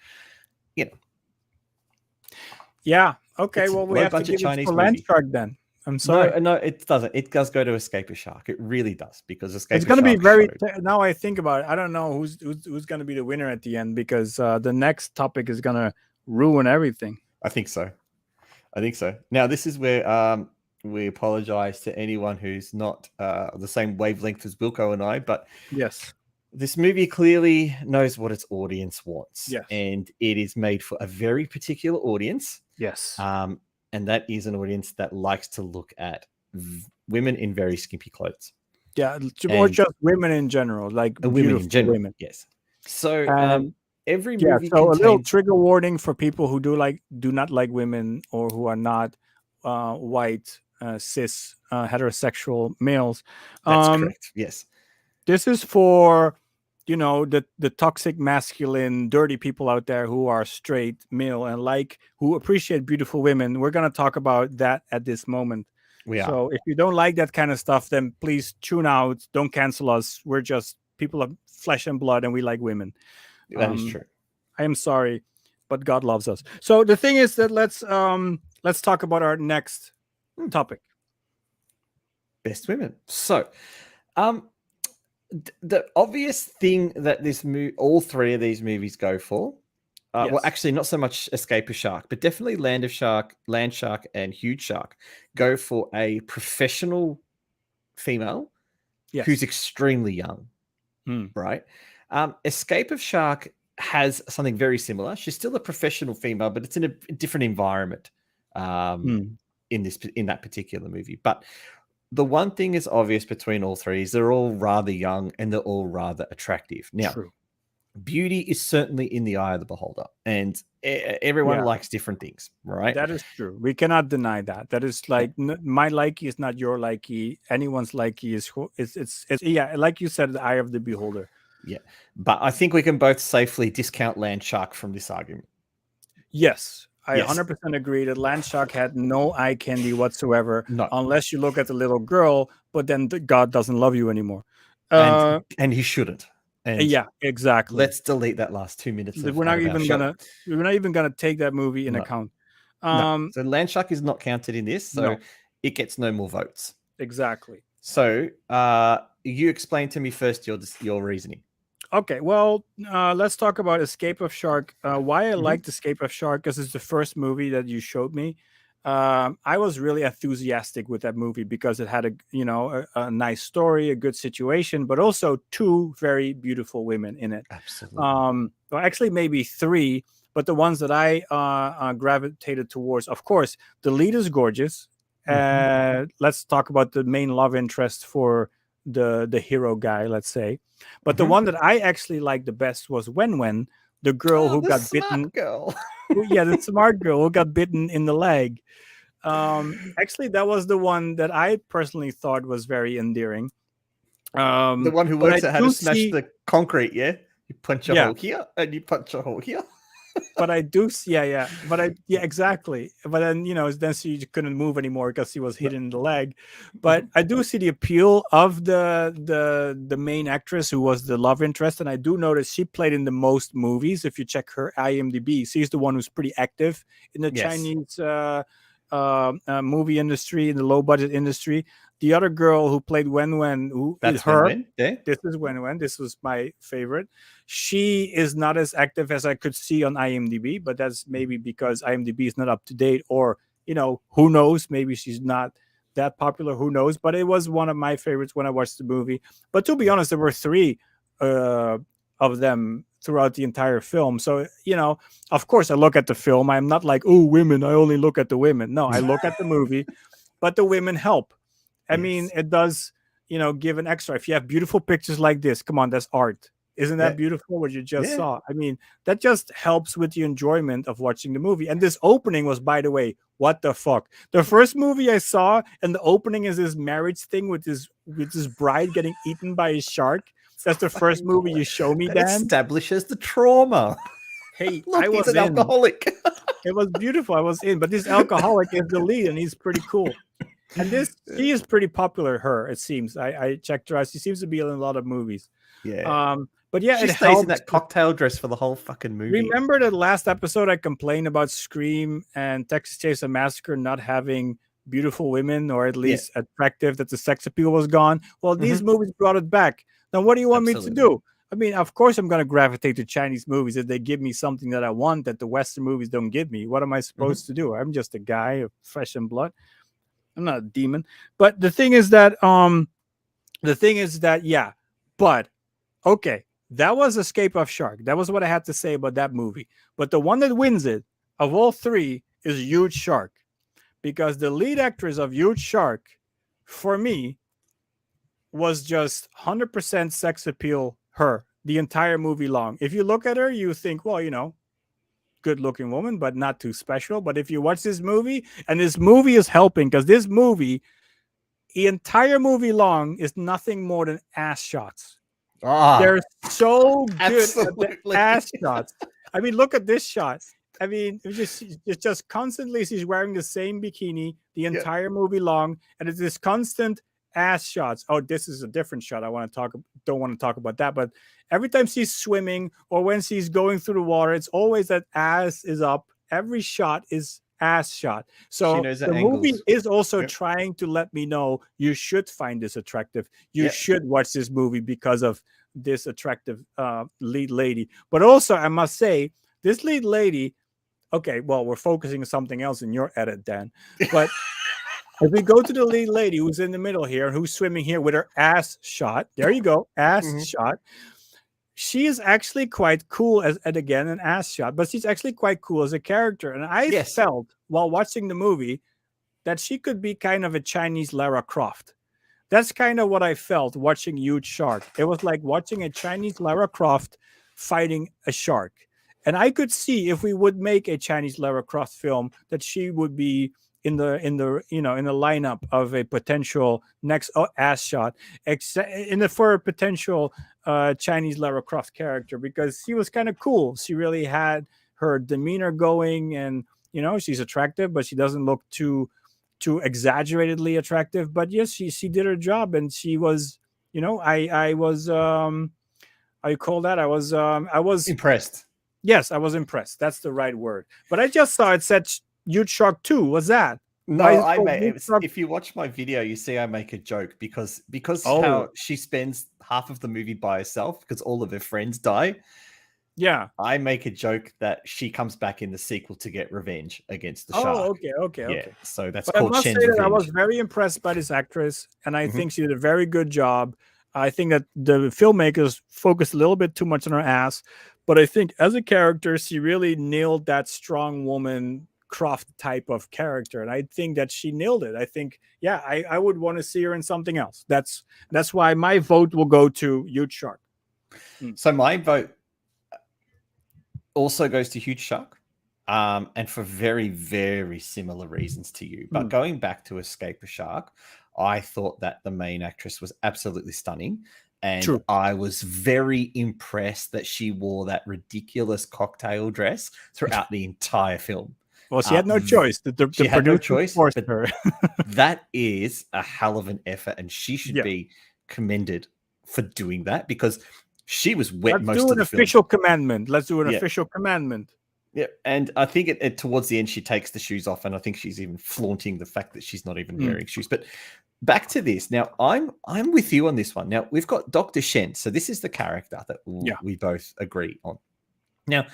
yeah, okay. Well, we have to give it for Land Shark then. I'm sorry. No, it doesn't. It does go to Escape of Shark. It really does because it's going to be very. Now I think about it, I don't know who's going to be the winner at the end because the next topic is going to ruin everything. I think so. Now this is where we apologize to anyone who's not the same wavelength as Wilco and I, but yes, this movie clearly knows what its audience wants, yes, and it is made for a very particular audience. Yes. And that is an audience that likes to look at women in very skimpy clothes. Yeah, or just women in general, like women in general. Women. Yes. So every movie so a little trigger warning for people who do not like women or who are not white, cis, heterosexual males. That's correct. Yes. This is for the toxic masculine dirty people out there who are straight male and who appreciate beautiful women. We're going to talk about that at this moment. So if you don't like that kind of stuff, then please tune out. Don't cancel us. We're just people of flesh and blood and we like women. That is true. I am sorry, but God loves us. So the thing is that let's talk about our next topic. Best women. So the obvious thing that all three of these movies go for, well, actually not so much Escape of Shark, but definitely Land Shark, and Huge Shark go for a professional female who's extremely young, right? Escape of Shark has something very similar. She's still a professional female, but it's in a different environment in that particular movie. But the one thing is obvious between all three is they're all rather young and they're all rather attractive. Now, True. beauty is certainly in the eye of the beholder, and everyone likes different things, right? That is true. We cannot deny that. That is like my likey is not your likey. Anyone's likey is it's yeah, like you said, the eye of the beholder. Yeah, but I think we can both safely discount Landshark from this argument. Yes, I 100% agree that Landshark had no eye candy whatsoever, unless you look at the little girl. But then God doesn't love you anymore, and he shouldn't. And yeah, exactly. Let's delete that last 2 minutes. We're not even gonna take that movie in account. So Landshark is not counted in this, so it gets no more votes. Exactly. So you explain to me first your reasoning. Okay, well, let's talk about Escape of Shark. Why I liked Escape of Shark, because it's the first movie that you showed me. I was really enthusiastic with that movie because it had a nice story, a good situation, but also two very beautiful women in it. Absolutely. Well, actually, maybe three, but the ones that I gravitated towards, of course, the lead is gorgeous. Let's talk about the main love interest for the hero guy, let's say. But the one that I actually liked the best was Wen, the girl who got bitten. Girl. The smart girl who got bitten in the leg. Actually, that was the one that I personally thought was very endearing. The one who works out how to smash the concrete, yeah? You punch a hole here and you punch a hole here. But I do see, exactly. But then, then she couldn't move anymore because she was hit in the leg. But I do see the appeal of the main actress who was the love interest. And I do notice she played in the most movies. If you check her IMDb, she's the one who's pretty active in the Chinese movie industry, in the low budget industry. The other girl who played Wen, this is Wen. This was my favorite. She is not as active as I could see on IMDb, but that's maybe because IMDb is not up to date, or who knows? Maybe she's not that popular. Who knows? But it was one of my favorites when I watched the movie. But to be honest, there were three of them throughout the entire film. So of course, I look at the film. I'm not like, oh, women. I only look at the women. No, I look at the movie, but the women help. I mean, it does, give an extra. If you have beautiful pictures like this, come on, that's art. Isn't that beautiful what you just saw? I mean, that just helps with the enjoyment of watching the movie. And this opening was, by the way, what the fuck? The first movie I saw, and the opening is this marriage thing with this bride getting eaten by a shark. That's the first movie you show me, Dan. Establishes the trauma. Hey, look, I was an alcoholic. It was beautiful. I was in, but this alcoholic is the lead, and he's pretty cool. And she is pretty popular. It seems. I checked her out. She seems to be in a lot of movies. Yeah. But yeah, she it stays helps. in that cocktail dress for the whole fucking movie. Remember the last episode I complained about Scream and Texas Chainsaw Massacre not having beautiful women, or at least attractive, that the sex appeal was gone? Well, these movies brought it back. Now, what do you want me to do? I mean, of course, I'm going to gravitate to Chinese movies if they give me something that I want that the Western movies don't give me. What am I supposed to do? I'm just a guy of flesh and blood. I'm not a demon. But the thing is that, okay, that was Escape of Shark. That was what I had to say about that movie. But the one that wins it of all three is Huge Shark, because the lead actress of Huge Shark, for me, was just 100% sex appeal. Her the entire movie long. If you look at her, you think, well, good looking woman, but not too special. But if you watch this movie, and this movie is helping, because this movie, the entire movie long, is nothing more than ass shots. They're so good at the ass shots. I mean, look at this shot. I mean, it's just constantly she's wearing the same bikini the entire movie long, and it's this constant ass shots. Oh, this is a different shot. Don't want to talk about that. But every time she's swimming or when she's going through the water, it's always that ass is up. Every shot is ass shot. So the movie is also trying to let me know you should find this attractive. You should watch this movie because of this attractive lead lady. But also, I must say, this lead lady, okay, well, we're focusing on something else in your edit, Dan. But if we go to the lead lady who's in the middle here, who's swimming here with her ass shot, there you go, ass shot. She is actually quite cool and again, an ass shot, but she's actually quite cool as a character. And I felt while watching the movie that she could be kind of a Chinese Lara Croft. That's kind of what I felt watching Huge Shark. It was like watching a Chinese Lara Croft fighting a shark. And I could see if we would make a Chinese Lara Croft film that she would be in the lineup of a potential next ass shot, for a potential Chinese Lara Croft character, because she was kind of cool. She really had her demeanor going, and she's attractive, but she doesn't look too exaggeratedly attractive. But yes, she did her job, and she was, I was how you call that? I was impressed. Yes, I was impressed. That's the right word. But I just saw it said Huge Shark 2. What's that? No, if you watch my video, you see I make a joke because how she spends half of the movie by herself because all of her friends die. Yeah. I make a joke that she comes back in the sequel to get revenge against the shark. Okay. So that's called Shen's Revenge. I was very impressed by this actress, and I think she did a very good job. I think that the filmmakers focused a little bit too much on her ass, but I think as a character, she really nailed that strong woman Croft type of character, and I think that she nailed it. I think, I would want to see her in something else. That's why my vote will go to Huge Shark. So my vote also goes to Huge Shark, and for very, very similar reasons to you. But going back to Escape a Shark, I thought that the main actress was absolutely stunning. And True. I was very impressed that she wore that ridiculous cocktail dress throughout the entire film. Well, she had no choice. She had no choice, forced her. That is a hell of an effort, and she should be commended for doing that because she was wet most of the film. Let's do an official commandment. Let's do an official commandment. Yeah, and I think it towards the end she takes the shoes off, and I think she's even flaunting the fact that she's not even wearing shoes. But back to this. Now, I'm with you on this one. Now, we've got Dr. Shen. So this is the character that we both agree on. Now,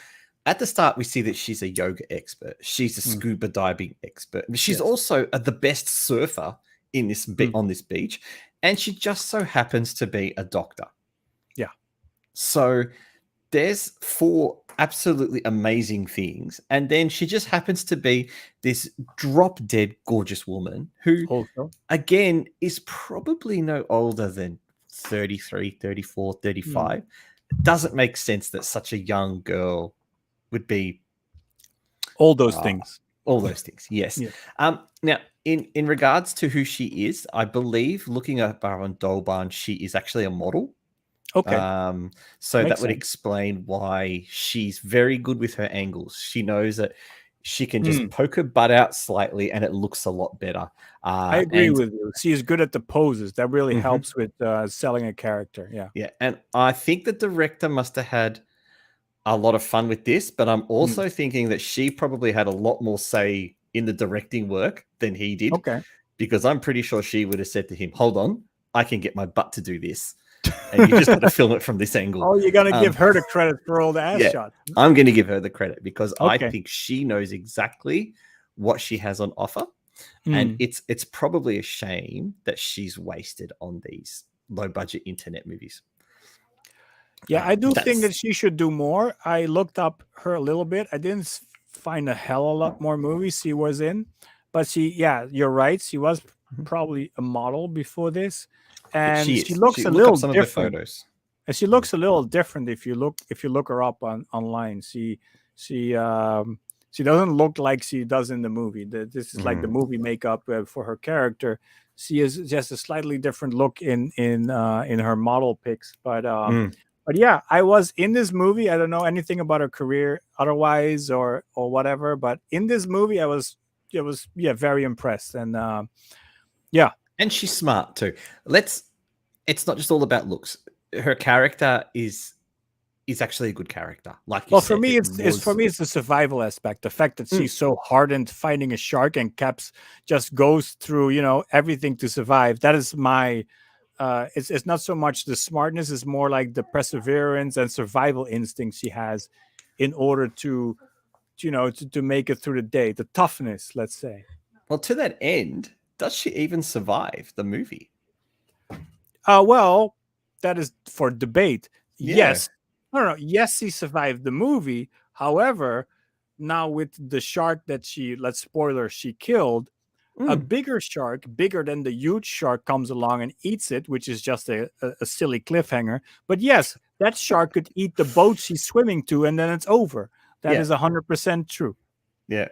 at the start, we see that she's a yoga expert. She's a scuba diving expert. She's also the best surfer in this on this beach, and she just so happens to be a doctor. Yeah. So there's 4 absolutely amazing things, and then she just happens to be this drop-dead gorgeous woman who, again, is probably no older than 33, 34, 35. It doesn't make sense that such a young girl would be all those things. All those things, yes. Yeah. Now, in regards to who she is, I believe looking at her on Dolban, she is actually a model. Okay. So that would explain why she's very good with her angles. She knows that she can just poke her butt out slightly and it looks a lot better. I agree with you. She's good at the poses. That really helps with selling a character. Yeah. Yeah. And I think the director must have had a lot of fun with this, but I'm also thinking that she probably had a lot more say in the directing work than he did. Okay. Because I'm pretty sure she would have said to him, hold on, I can get my butt to do this. And you just got to film it from this angle. Oh, you're going to give her the credit for all the ass shots. I'm going to give her the credit because I think she knows exactly what she has on offer. And it's probably a shame that she's wasted on these low budget internet movies. Yeah, I do think that she should do more. I looked up her a little bit. I didn't find a hell of a lot more movies she was in. But you're right. She was probably a model before this. And she looks a little different. And she looks a little different if you look her up online. She doesn't look like she does in the movie. This is like the movie makeup for her character. She is just a slightly different look in her model pics. But yeah, I was in this movie. I don't know anything about her career otherwise or whatever. But in this movie, I was very impressed. And and she's smart too. It's not just all about looks. Her character is actually a good character. Like you said, for me, it's the survival aspect. The fact that she's so hardened fighting a shark and Caps just goes through, everything to survive. That is my. It's not so much the smartness; it's more like the perseverance and survival instinct she has, in order to make it through the day. The toughness, let's say. Well, to that end, does she even survive the movie? Well, that is for debate. Yeah. Yes. No. Yes, she survived the movie. However, now with the shark that she killed, A bigger shark, bigger than the huge shark, comes along and eats it, which is just a silly cliffhanger. But yes, that shark could eat the boat she's swimming to, and then it's over. That is 100% true. Yeah.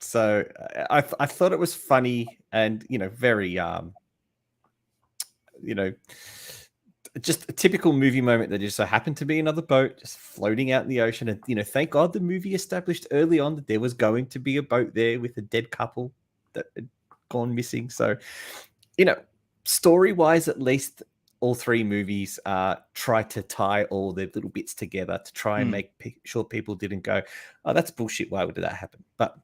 So I thought it was funny and, very, just a typical movie moment that just so happened to be another boat just floating out in the ocean. And, thank God the movie established early on that there was going to be a boat there with a dead couple that had gone missing. So, story-wise, at least all three movies try to tie all their little bits together to try and make sure people didn't go, oh, that's bullshit. Why would that happen? But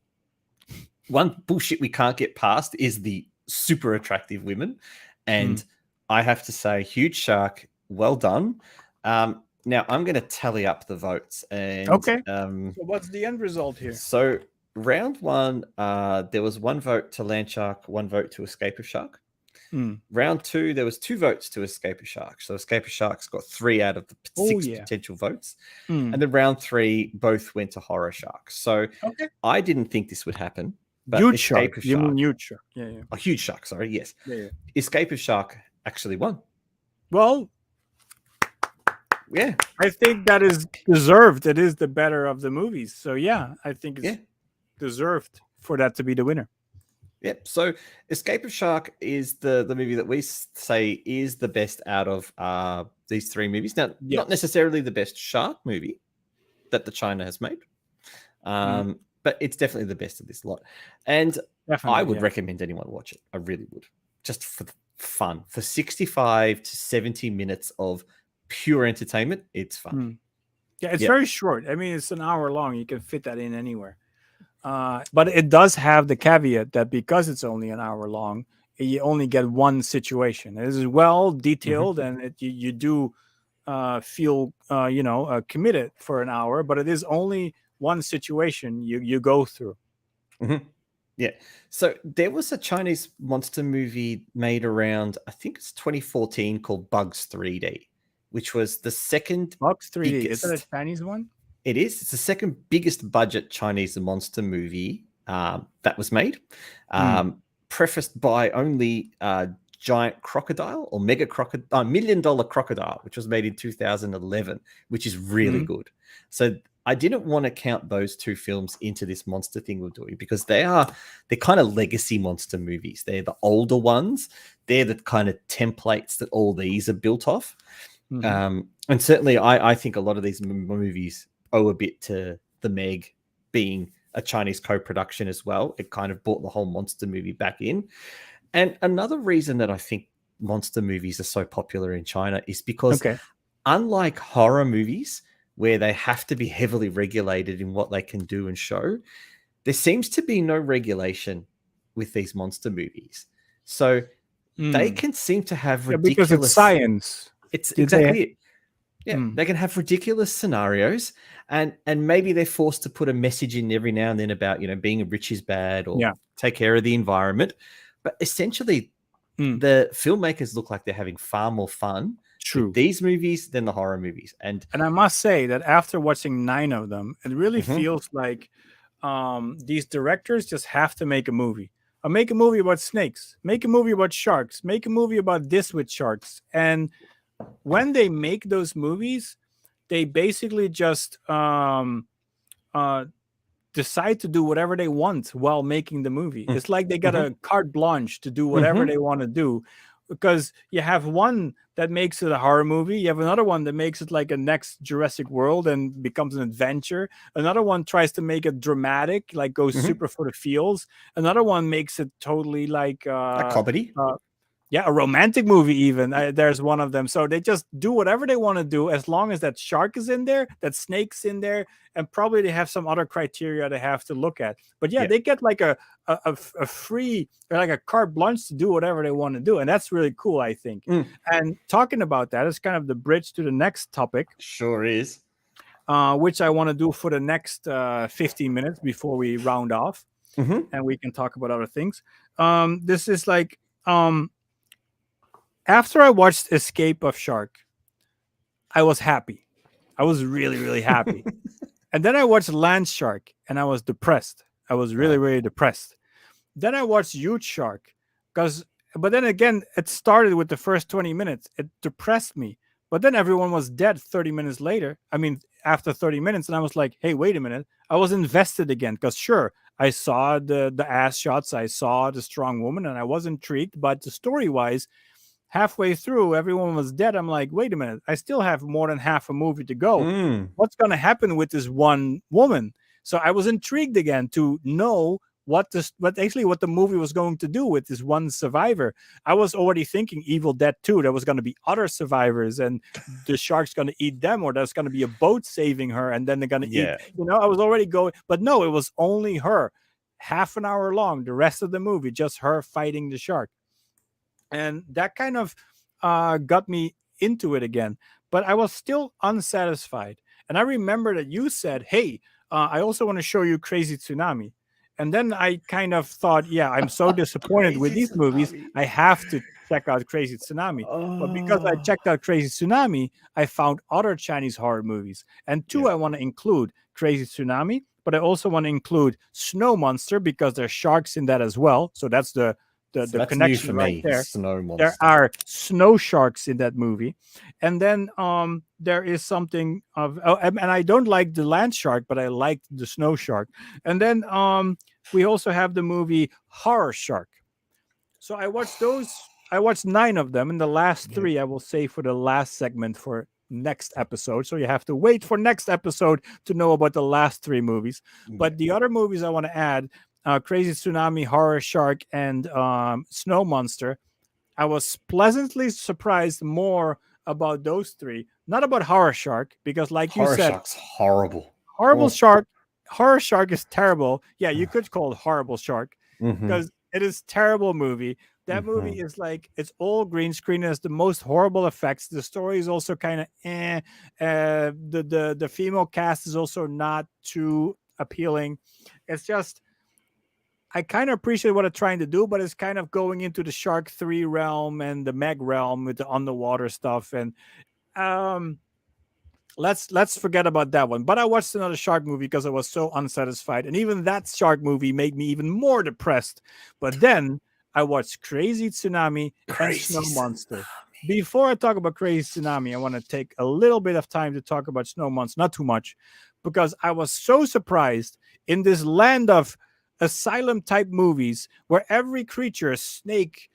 one bullshit we can't get past is the super attractive women. And I have to say, huge shark, well done. Now I'm going to tally up the votes. And, okay. So what's the end result here? So round one, there was 1 vote to Land Shark, 1 vote to Escape of Shark. Round 2, there was 2 votes to Escape of Shark. So Escape of Shark's got 3 out of the 6 potential votes. And then round 3, both went to Horror Shark. So I didn't think this would happen. But huge Escape shark. of You Shark. mean huge shark? Yeah. A huge shark, sorry, yes. Yeah. Escape of Shark actually won. Well, yeah. I think that is deserved. It is the better of the movies. So yeah, I think it's deserved for that to be the winner. Yep. So Escape of Shark is the movie that we say is the best out of these 3 movies. Now, not necessarily the best shark movie that the China has made, but it's definitely the best of this lot. And I would recommend anyone watch it. I really would. Just for the fun. For 65 to 70 minutes of pure entertainment, it's fun. Yeah, it's very short. I mean, it's an hour long. You can fit that in anywhere. But it does have the caveat that because it's only an hour long, you only get one situation. It is well detailed, and you do feel committed for an hour, but it is only one situation you go through. Yeah. So there was a Chinese monster movie made around, I think it's 2014, called Bugs 3D, which was the second Bugs 3D. biggest. Is that a Chinese one? It is. It's the second biggest budget Chinese monster movie that was made, prefaced by only giant crocodile or mega crocodile, $1 million crocodile, which was made in 2011, which is really good. So I didn't want to count those 2 films into this monster thing we're doing because they're kind of legacy monster movies. They're the older ones. They're the kind of templates that all these are built off. And certainly I think a lot of these movies owe a bit to the Meg being a Chinese co-production as well. It kind of brought the whole monster movie back in. And another reason that I think monster movies are so popular in China is because unlike horror movies, where they have to be heavily regulated in what they can do and show, there seems to be no regulation with these monster movies. So they can seem to have ridiculous... because it's science. It's exactly it. Yeah, they can have ridiculous scenarios, and maybe they're forced to put a message in every now and then about, being rich is bad or take care of the environment. But essentially, the filmmakers look like they're having far more fun with these movies than the horror movies. And I must say that after watching 9 of them, it really feels like these directors just have to make a movie. Make a movie about snakes. Make a movie about sharks. Make a movie about this with sharks. And when they make those movies, they basically just decide to do whatever they want while making the movie. It's like they got a carte blanche to do whatever they want to do, because you have one that makes it a horror movie. You have another one that makes it like a next Jurassic World and becomes an adventure. Another one tries to make it dramatic, like goes super for the feels. Another one makes it totally like a comedy. A romantic movie even. There's one of them. So they just do whatever they want to do as long as that shark is in there, that snake's in there, and probably they have some other criteria they have to look at. But they get like a free, or like a carte blanche to do whatever they want to do. And that's really cool, I think. And talking about that is kind of the bridge to the next topic. Sure is. Which I want to do for the next 15 minutes before we round off. And we can talk about other things. This is like... after I watched Escape of Shark, I was happy. I was really, really happy. And then I watched Land Shark, and I was depressed. I was really, really depressed. Then I watched Huge Shark, but then again, it started with the first 20 minutes. It depressed me. But then everyone was dead 30 minutes later. I mean, after 30 minutes, and I was like, hey, wait a minute. I was invested again because sure, I saw the ass shots, I saw the strong woman, and I was intrigued. But the story-wise, halfway through, everyone was dead. I'm like, wait a minute, I still have more than half a movie to go. What's going to happen with this one woman? So I was intrigued again to know what the movie was going to do with this one survivor. I was already thinking Evil Dead 2, there was going to be other survivors and the shark's going to eat them, or there's going to be a boat saving her and then they're going to eat. I was already going, but no, it was only her. Half an hour long, the rest of the movie, just her fighting the shark. And that kind of got me into it again. But I was still unsatisfied. And I remember that you said, hey, I also want to show you Crazy Tsunami. And then I kind of thought, yeah, I'm so disappointed with these movies. I have to check out Crazy Tsunami. But because I checked out Crazy Tsunami, I found other Chinese horror movies. And two, I want to include Crazy Tsunami, but I also want to include Snow Monster because there's sharks in that as well. So that's the connection right there. Snow Monster. There are snow sharks in that movie. And then there is something of, and I don't like the land shark, but I like the snow shark. And then we also have the movie Horror Shark. So I watched those. I watched 9 of them, and the last 3 I will save for the last segment for next episode. So you have to wait for next episode to know about the last 3 movies. But the other movies I want to add, Crazy Tsunami, Horror Shark, and Snow Monster, I was pleasantly surprised more about those 3, not about Horror Shark, because like you said, Horror Shark's horrible. Horror Shark is terrible. Yeah, you could call it Horrible Shark because it is terrible movie. That movie is like, it's all green screen. It has the most horrible effects. The story is also kind of the female cast is also not too appealing. It's just, I kind of appreciate what it's trying to do, but it's kind of going into the Shark 3 realm and the Meg realm with the underwater stuff. And let's forget about that one. But I watched another shark movie because I was so unsatisfied. And even that shark movie made me even more depressed. But then I watched Crazy Tsunami and Snow Monster. Before I talk about Crazy Tsunami, I want to take a little bit of time to talk about Snow Monster, not too much, because I was so surprised in this land of asylum type movies where every creature, snake,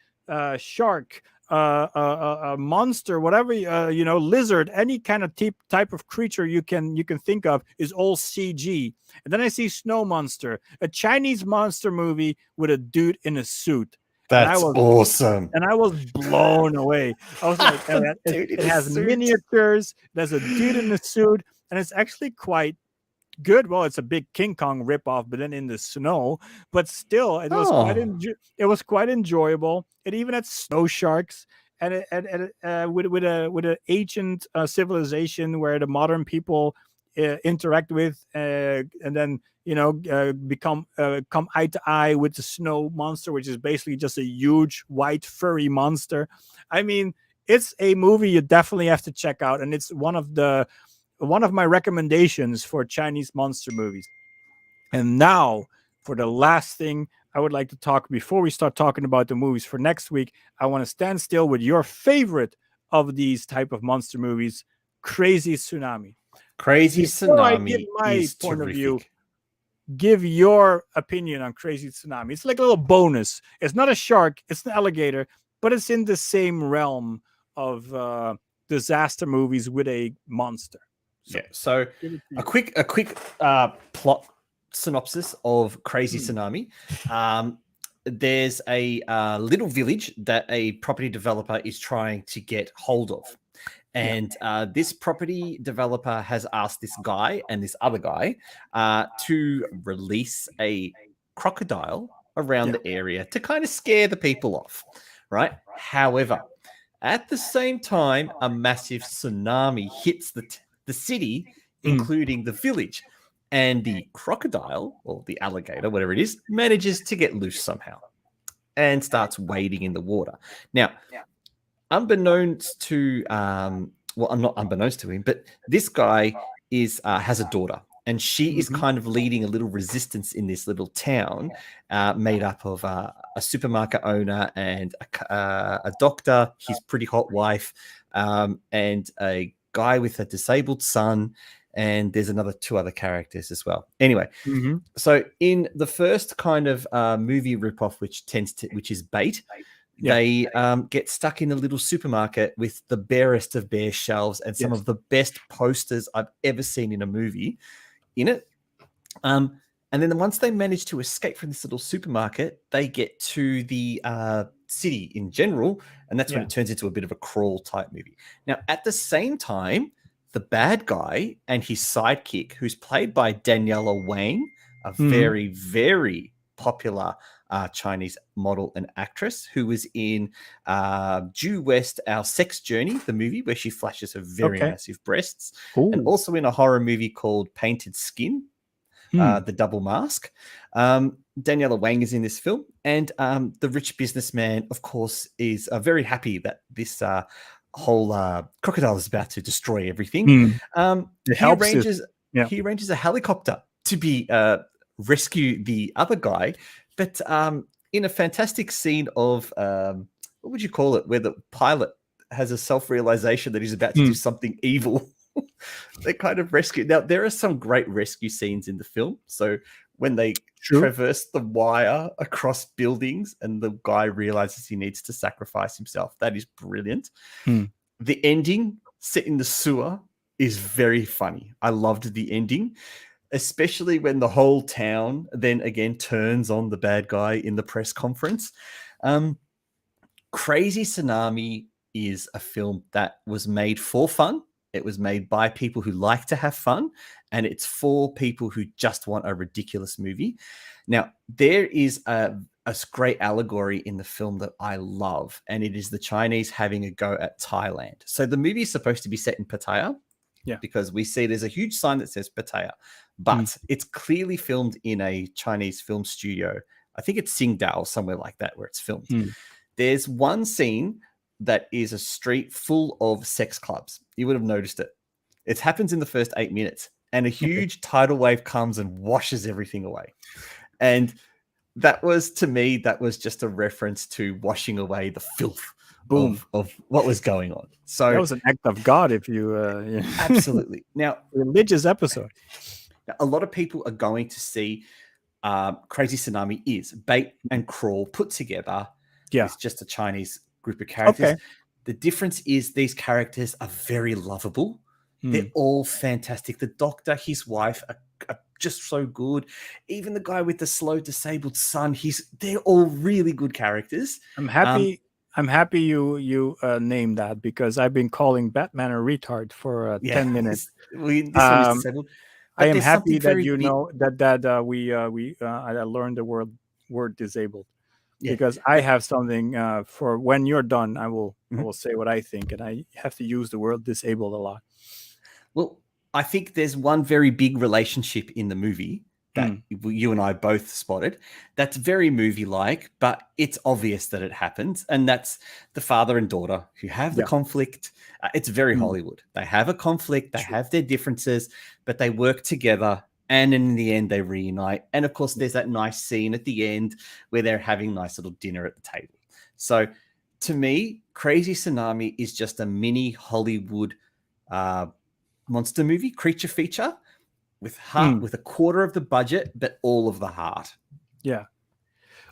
shark, a monster, whatever, lizard, any kind of type of creature you can think of is all CG. And then I see Snow Monster, a Chinese monster movie with a dude in a suit. That's awesome. And I was blown away. I was like, it has miniatures, there's a dude in a suit, and it's actually quite good. Well, it's a big King Kong ripoff, but then in the snow. But still, it was quite enjoyable. It even had snow sharks, and with an ancient civilization where the modern people interact with, and then come eye to eye with the snow monster, which is basically just a huge white furry monster. I mean, it's a movie you definitely have to check out, and it's one of my recommendations for Chinese monster movies. And now for the last thing I would like to talk before we start talking about the movies for next week, I want to stand still with your favorite of these type of monster movies, Crazy Tsunami. Crazy Tsunami I give my point of view, give your opinion on Crazy Tsunami. It's like a little bonus. It's not a shark, it's an alligator, but it's in the same realm of disaster movies with a monster. So a quick plot synopsis of Crazy Tsunami. There's a little village that a property developer is trying to get hold of. And this property developer has asked this guy and this other guy to release a crocodile around the area to kind of scare the people off, right? However, at the same time, a massive tsunami hits the city, including the village, and the crocodile or the alligator, whatever it is, manages to get loose somehow and starts wading in the water. Now, unbeknownst to not unbeknownst to him, but this guy has a daughter, and she is kind of leading a little resistance in this little town, made up of a supermarket owner and a doctor, his pretty hot wife, and a guy with a disabled son, and there's two other characters as well. Anyway, so in the first kind of movie ripoff, which is Bait, they get stuck in a little supermarket with the barest of bare shelves and some of the best posters I've ever seen in a movie in it. And then once they manage to escape from this little supermarket, they get to the city in general, and that's when it turns into a bit of a crawl type movie. Now, at the same time, the bad guy and his sidekick, who's played by Daniela Wang, a very, very popular Chinese model and actress who was in Due West, Our Sex Journey, the movie where she flashes her very massive breasts, and also in a horror movie called Painted Skin, The Double Mask. Daniela Wang is in this film, and the rich businessman, of course, is very happy that this whole crocodile is about to destroy everything. He arranges a helicopter to be rescue the other guy, but in a fantastic scene of what would you call it, where the pilot has a self-realization that he's about to do something evil. They kind of rescue. Now, there are some great rescue scenes in the film. So when they traverse the wire across buildings and the guy realizes he needs to sacrifice himself, that is brilliant. The ending set in the sewer is very funny. I loved the ending, especially when the whole town then again turns on the bad guy in the press conference. Crazy Tsunami is a film that was made for fun. It was made by people who like to have fun, and it's for people who just want a ridiculous movie. Now, there is a great allegory in the film that I love, and it is the Chinese having a go at Thailand. So the movie is supposed to be set in Pattaya, because we see there's a huge sign that says Pattaya, but it's clearly filmed in a Chinese film studio. I think it's Qingdao, somewhere like that, where it's filmed. There's one scene that is a street full of sex clubs. You would have noticed it. It happens in the first 8 minutes, and a huge tidal wave comes and washes everything away. And that was, to me, that was just a reference to washing away the filth of what was going on. So that was an act of God, if you absolutely. Now, religious episode. A lot of people are going to see Crazy Tsunami is Bait and Crawl put together. It's just a Chinese group of characters. The difference is these characters are very lovable. They're all fantastic. The doctor, his wife are just so good. Even the guy with the slow disabled son, they're all really good characters. I'm happy you named that, because I've been calling Batman a retard for 10 minutes. This one is disabled. I am happy that you know that I learned the word disabled. Because I have something for when you're done, I will say what I think, and I have to use the word disabled a lot. Well, I think there's one very big relationship in the movie that you and I both spotted that's very movie-like, but it's obvious that it happens, and that's the father and daughter who have the conflict. It's very Hollywood. They have a conflict, they have their differences, but they work together. And in the end, they reunite. And of course, there's that nice scene at the end where they're having a nice little dinner at the table. So to me, Crazy Tsunami is just a mini Hollywood monster movie, creature feature with heart, with a quarter of the budget, but all of the heart. Yeah.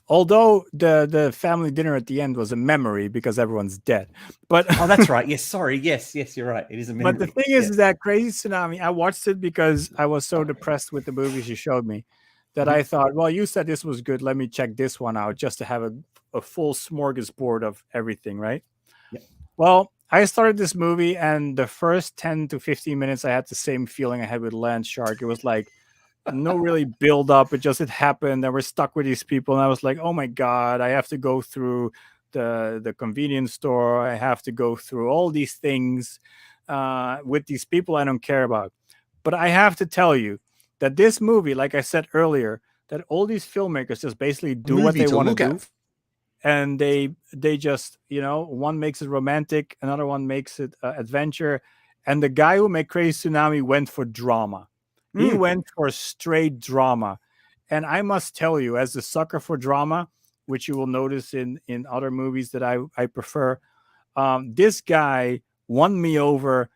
Although the family dinner at the end was a memory because everyone's dead. But oh, that's right. Yes, sorry. Yes, you're right. It is a memory. But the thing is that Crazy Tsunami, I watched it because I was so depressed with the movies you showed me that I thought, well, you said this was good. Let me check this one out just to have a full smorgasbord of everything, right? Yeah. Well, I started this movie, and the first 10 to 15 minutes, I had the same feeling I had with Land Shark. It was like, no really build up. It happened, and we're stuck with these people. And I was like, oh my God, I have to go through the convenience store. I have to go through all these things with these people I don't care about. But I have to tell you that this movie, like I said earlier, that all these filmmakers just basically do what they want to do. And they just, one makes it romantic, another one makes it adventure. And the guy who made Crazy Tsunami went for drama. He went for straight drama. And I must tell you, as a sucker for drama, which you will notice in other movies that I prefer, this guy won me over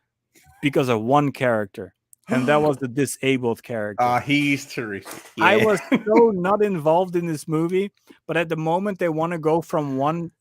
because of one character, and that was the disabled character. He's terrific. Yeah. I was so not involved in this movie, but at the moment they want to go from one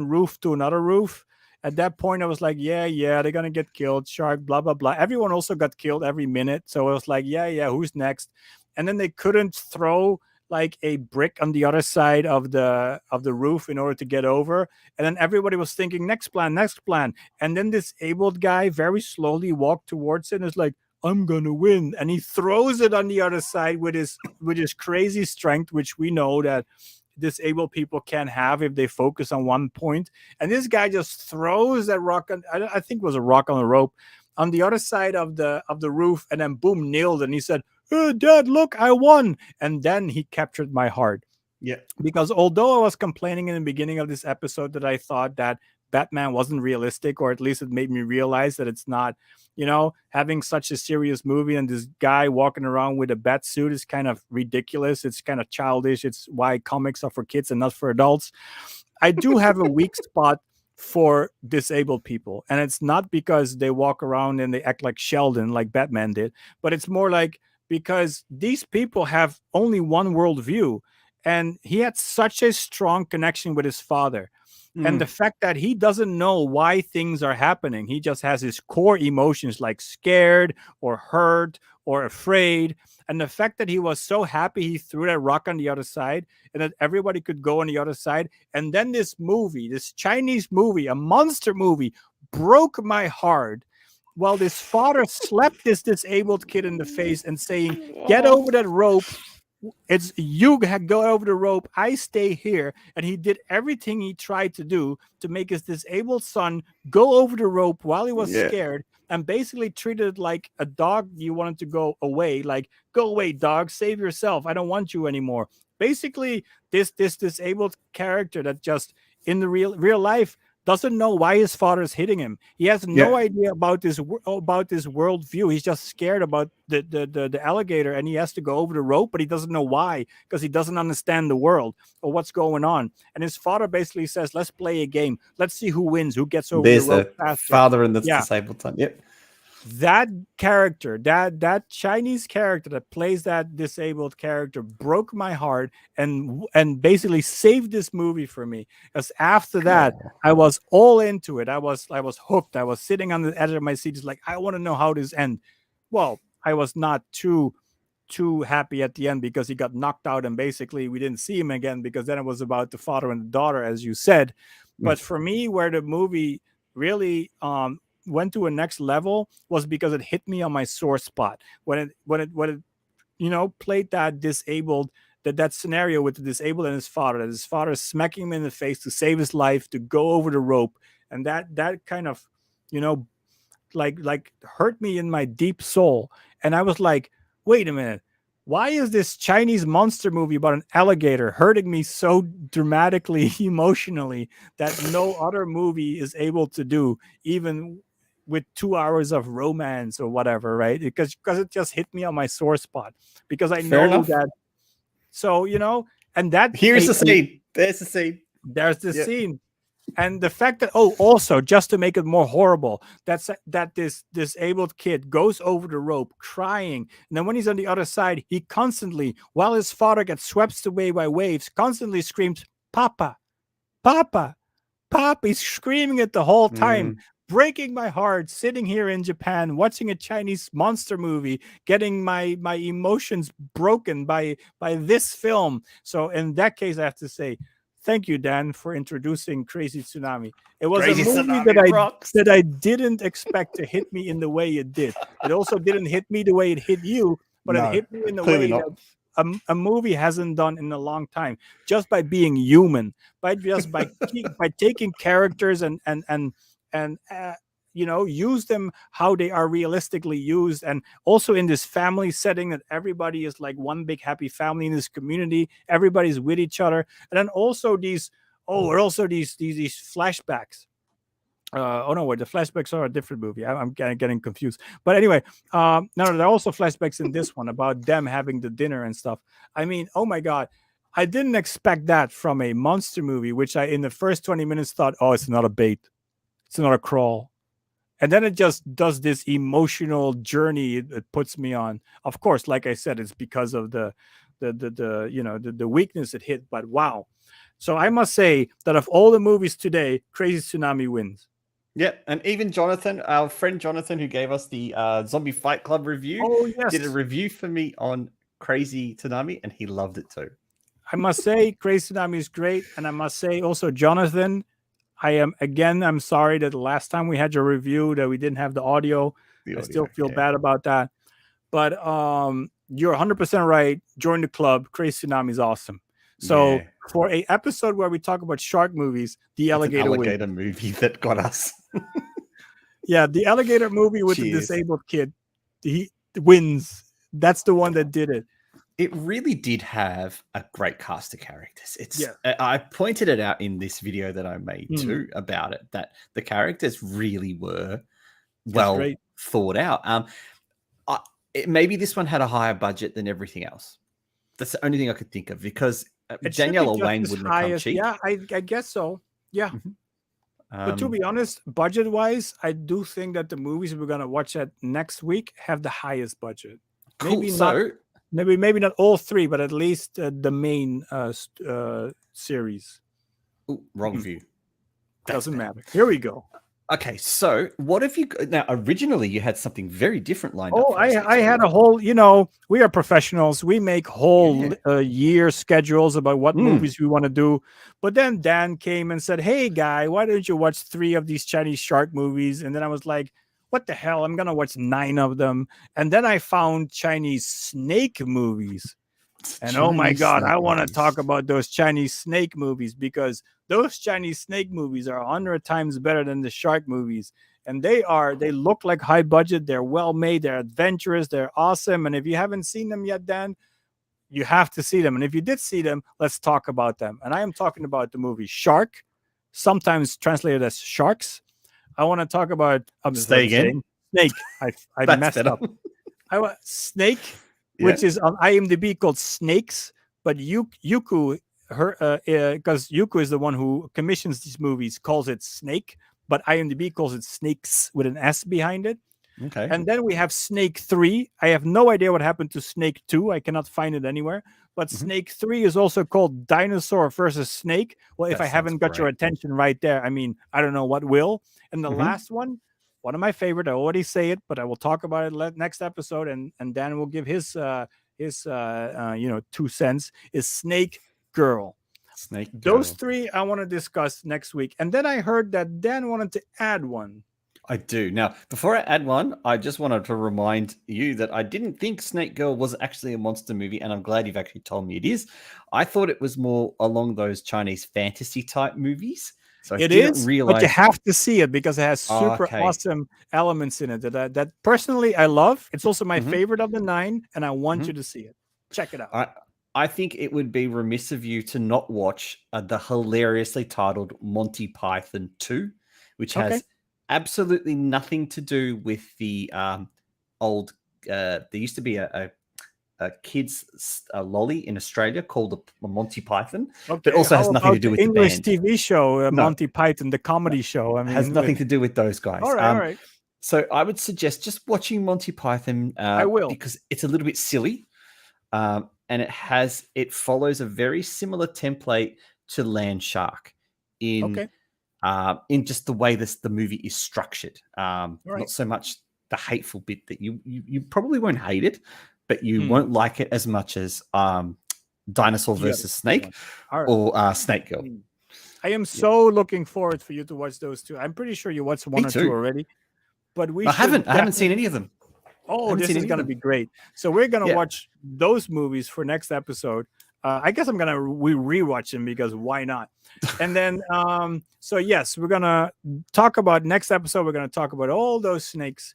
roof to another roof, at that point I was like, yeah, they're gonna get killed, shark, blah blah blah. Everyone also got killed every minute, so I was like, yeah, who's next? And then they couldn't throw like a brick on the other side of the roof in order to get over, and then everybody was thinking next plan, and then this disabled guy very slowly walked towards it and is like, I'm gonna win, and he throws it on the other side with his crazy strength, which we know that disabled people can have if they focus on one point. And this guy just throws that rock on, I think it was a rock on a rope, on the other side of the roof, and then boom, nailed it. And he said, Dad, look, I won. And then he captured my heart. Yeah. Because although I was complaining in the beginning of this episode that I thought that Batman wasn't realistic, or at least it made me realize that it's not, having such a serious movie and this guy walking around with a bat suit is kind of ridiculous. It's kind of childish. It's why comics are for kids and not for adults. I do have a weak spot for disabled people. And it's not because they walk around and they act like Sheldon, like Batman did, but it's more like because these people have only one worldview. And he had such a strong connection with his father. And the fact that he doesn't know why things are happening, he just has his core emotions like scared or hurt or afraid. And the fact that he was so happy he threw that rock on the other side and that everybody could go on the other side. And then this movie, this Chinese movie, a monster movie, broke my heart while this father slapped this disabled kid in the face and saying, get over that rope. It's you go over the rope, I stay here. And he did everything he tried to do to make his disabled son go over the rope while he was scared, and basically treated it like a dog you wanted to go away, like, go away, dog, save yourself, I don't want you anymore. Basically this disabled character that just in the real life doesn't know why his father is hitting him. He has no idea about this worldview. He's just scared about the alligator, and he has to go over the rope, but he doesn't know why, because he doesn't understand the world or what's going on. And his father basically says, let's play a game. Let's see who wins, who gets over the rope faster. Father and the disabled son. Yep. That character, that Chinese character that plays that disabled character, broke my heart and basically saved this movie for me. Because after that, I was all into it. I was hooked. I was sitting on the edge of my seat, just like, I want to know how this ends. Well, I was not too happy at the end because he got knocked out, and basically we didn't see him again, because then it was about the father and the daughter, as you said. But for me, where the movie really went to a next level was because it hit me on my sore spot when it played that disabled, that scenario with the disabled and his father, that his father is smacking him in the face to save his life, to go over the rope, and that kind of like hurt me in my deep soul. And I was like, wait a minute, why is this Chinese monster movie about an alligator hurting me so dramatically emotionally that no other movie is able to do, even with 2 hours of romance or whatever, right? Because it just hit me on my sore spot, because I know that. So, and that here's the scene. There's the scene. There's the scene. And the fact that, also, just to make it more horrible, that this disabled kid goes over the rope crying. And then when he's on the other side, he constantly, while his father gets swept away by waves, constantly screams, Papa, Papa, Papa. He's screaming it the whole time. Breaking my heart, sitting here in Japan, watching a Chinese monster movie, getting my emotions broken by this film. So in that case, I have to say, thank you, Dan, for introducing Crazy Tsunami. It was Crazy a movie that I didn't expect to hit me in the way it did. It also didn't hit me the way it hit you, but it hit me in the way that a movie hasn't done in a long time, just by being human, by taking characters and use them how they are realistically used, and also in this family setting that everybody is like one big happy family in this community, everybody's with each other. And then also these flashbacks Oh no, wait, the flashbacks are a different movie. I'm getting confused. But anyway, no, there are also flashbacks in this one about them having the dinner and stuff. I mean, oh my god, I didn't expect that from a monster movie, which I in the first 20 minutes thought, oh, it's not a bait, it's not a crawl, and then it just does this emotional journey it puts me on. Of course, like I said, it's because of the the weakness it hit. But wow. So I must say that of all the movies today, Crazy Tsunami wins. Yeah, and even Jonathan, our friend Jonathan, who gave us the Zombie Fight Club review, yes, did a review for me on Crazy Tsunami, and he loved it too. I must say, Crazy Tsunami is great, and I must say also, Jonathan, I'm sorry that the last time we had your review that we didn't have the audio. I still feel bad about that, but you're 100% right. Join the club. Crazy Tsunami is awesome. So for a episode where we talk about shark movies, the alligator movie that got us. Yeah, the alligator movie with the disabled kid, he wins. That's the one that did it. It really did have a great cast of characters. I pointed it out in this video that I made too about it, that the characters really were well thought out. Maybe this one had a higher budget than everything else. That's the only thing I could think of, because Daniela Wayne wouldn't have come cheap. Yeah, I guess so. Yeah. But to be honest, budget-wise, I do think that the movies we're going to watch at next week have the highest budget. Cool. Maybe not all three, but at least the main series. Ooh, wrong view. Doesn't matter. Here we go. Okay, so what have you now? Originally, you had something very different lined up. Oh, I had a whole. We are professionals. We make whole year schedules about what movies we want to do. But then Dan came and said, "Hey, guy, why don't you watch 3 of these Chinese shark movies?" And then I was like, "What the hell? I'm gonna watch 9 of them." And then I found Chinese snake movies. And oh my God, I want to talk about those Chinese snake movies, because those Chinese snake movies are 100 times better than the shark movies. And they look like high budget. They're well made. They're adventurous. They're awesome. And if you haven't seen them yet, Dan, you have to see them. And if you did see them, let's talk about them. And I am talking about the movie Shark, sometimes translated as Sharks. I want to talk about Snake. I messed up. Snake. Which is on IMDb called Snakes, but Yuku, because Yuku is the one who commissions these movies, calls it Snake, but IMDb calls it Snakes with an S behind it. Okay. And then we have Snake 3. I have no idea what happened to Snake 2. I cannot find it anywhere. But Snake 3 is also called Dinosaur versus Snake. Well, if I haven't got your attention right there, I mean, I don't know what will. And the last one of my favorite, I already say it, but I will talk about it next episode, and Dan will give his 2 cents, is Snake Girl. Those 3 I want to discuss next week. And then I heard that Dan wanted to add one. I do. Now, before I add one, I just wanted to remind you that I didn't think Snake Girl was actually a monster movie, and I'm glad you've actually told me it is. I thought it was more along those Chinese fantasy type movies. So it is, but you have to see it because it has super awesome elements in it that personally I love. It's also my favorite of the 9, and I want you to see it. Check it out. I think it would be remiss of you to not watch the hilariously titled Monty Python 2, which has absolutely nothing to do with the old. There used to be a kids lolly in Australia called a Monty Python, but also has nothing to do with English the band. TV show, Monty Python, the comedy show. I mean, has nothing to do with those guys. All right. So I would suggest just watching Monty Python. I will, because it's a little bit silly, and it follows a very similar template to Land Shark in just the way the movie is structured. Not so much the hateful bit that you probably won't hate it, but you won't like it as much as Dinosaur versus Snake or Snake Girl. I am so looking forward for you to watch those 2. I'm pretty sure you watched 1 or 2 already, but I haven't seen any of them. Oh, this is going to be great. So we're going to watch those movies for next episode. I guess I'm going to rewatch them because why not? And then, so yes, we're going to talk about next episode. We're going to talk about all those snakes,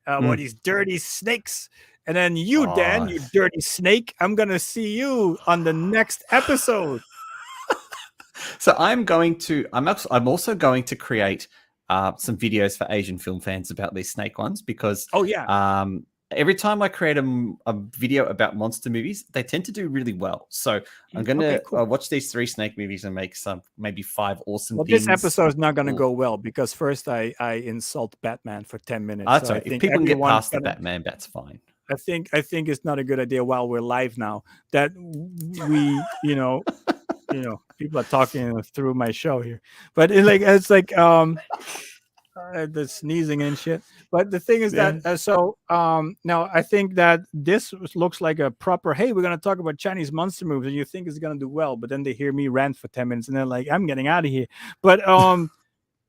what these dirty snakes. And then you, Dan, you dirty snake, I'm going to see you on the next episode. So I'm also going to create some videos for Asian film fans about these snake ones because Oh yeah. Every time I create a video about monster movies, they tend to do really well. So I'm going to watch these 3 snake movies and make maybe 5 awesome things. This episode is not going to go well because first I insult Batman for 10 minutes. That's right. If people can get past the Batman, that's fine. I think it's not a good idea while we're live now that we, people are talking through my show here, but it's like the sneezing and shit. But the thing is that now I think that this looks like a proper, hey, we're going to talk about Chinese monster movies, and you think it's going to do well, but then they hear me rant for 10 minutes and they're like, I'm getting out of here. But I'm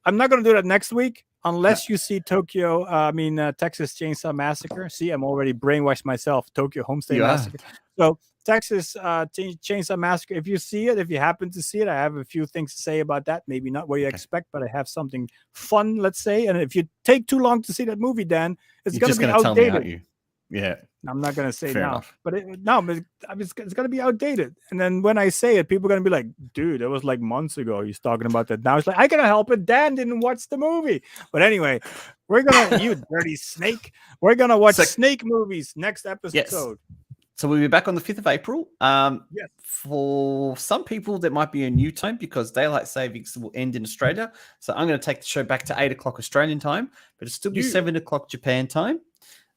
not going to do that next week unless you see Texas Chainsaw Massacre. See, I'm already brainwashed myself. Tokyo Homestay Massacre. So Texas Chainsaw Massacre. If you see it, if you happen to see it, I have a few things to say about that. Maybe not what you expect, but I have something fun, let's say. And if you take too long to see that movie, Dan, it's going to be outdated. Tell me, you? Yeah. I'm not going to say Fair now, enough. but it's going to be outdated. And then when I say it, people are going to be like, dude, it was like months ago. He's talking about that now. It's like, I can't help it. Dan didn't watch the movie. But anyway, we're going to, you dirty snake. We're going to watch snake movies next episode. Yes. So we'll be back on the 5th of April. Yes. For some people, that might be a new time because daylight savings will end in Australia. So I'm going to take the show back to 8 o'clock Australian time, but it'll still be 7 o'clock Japan time.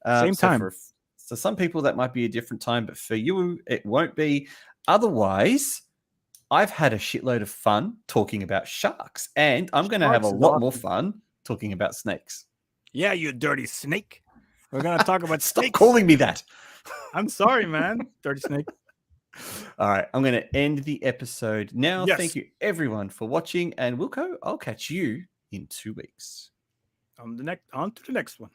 Same time. So some people, that might be a different time, but for you, it won't be. Otherwise, I've had a shitload of fun talking about sharks, and I'm going to have a lot more fun talking about snakes. Yeah, you dirty snake. We're going to talk about snakes. Stop calling me that. I'm sorry, man. Dirty snake. All right. I'm going to end the episode now. Yes. Thank you, everyone, for watching. And Wilco, I'll catch you in 2 weeks. On to the next one.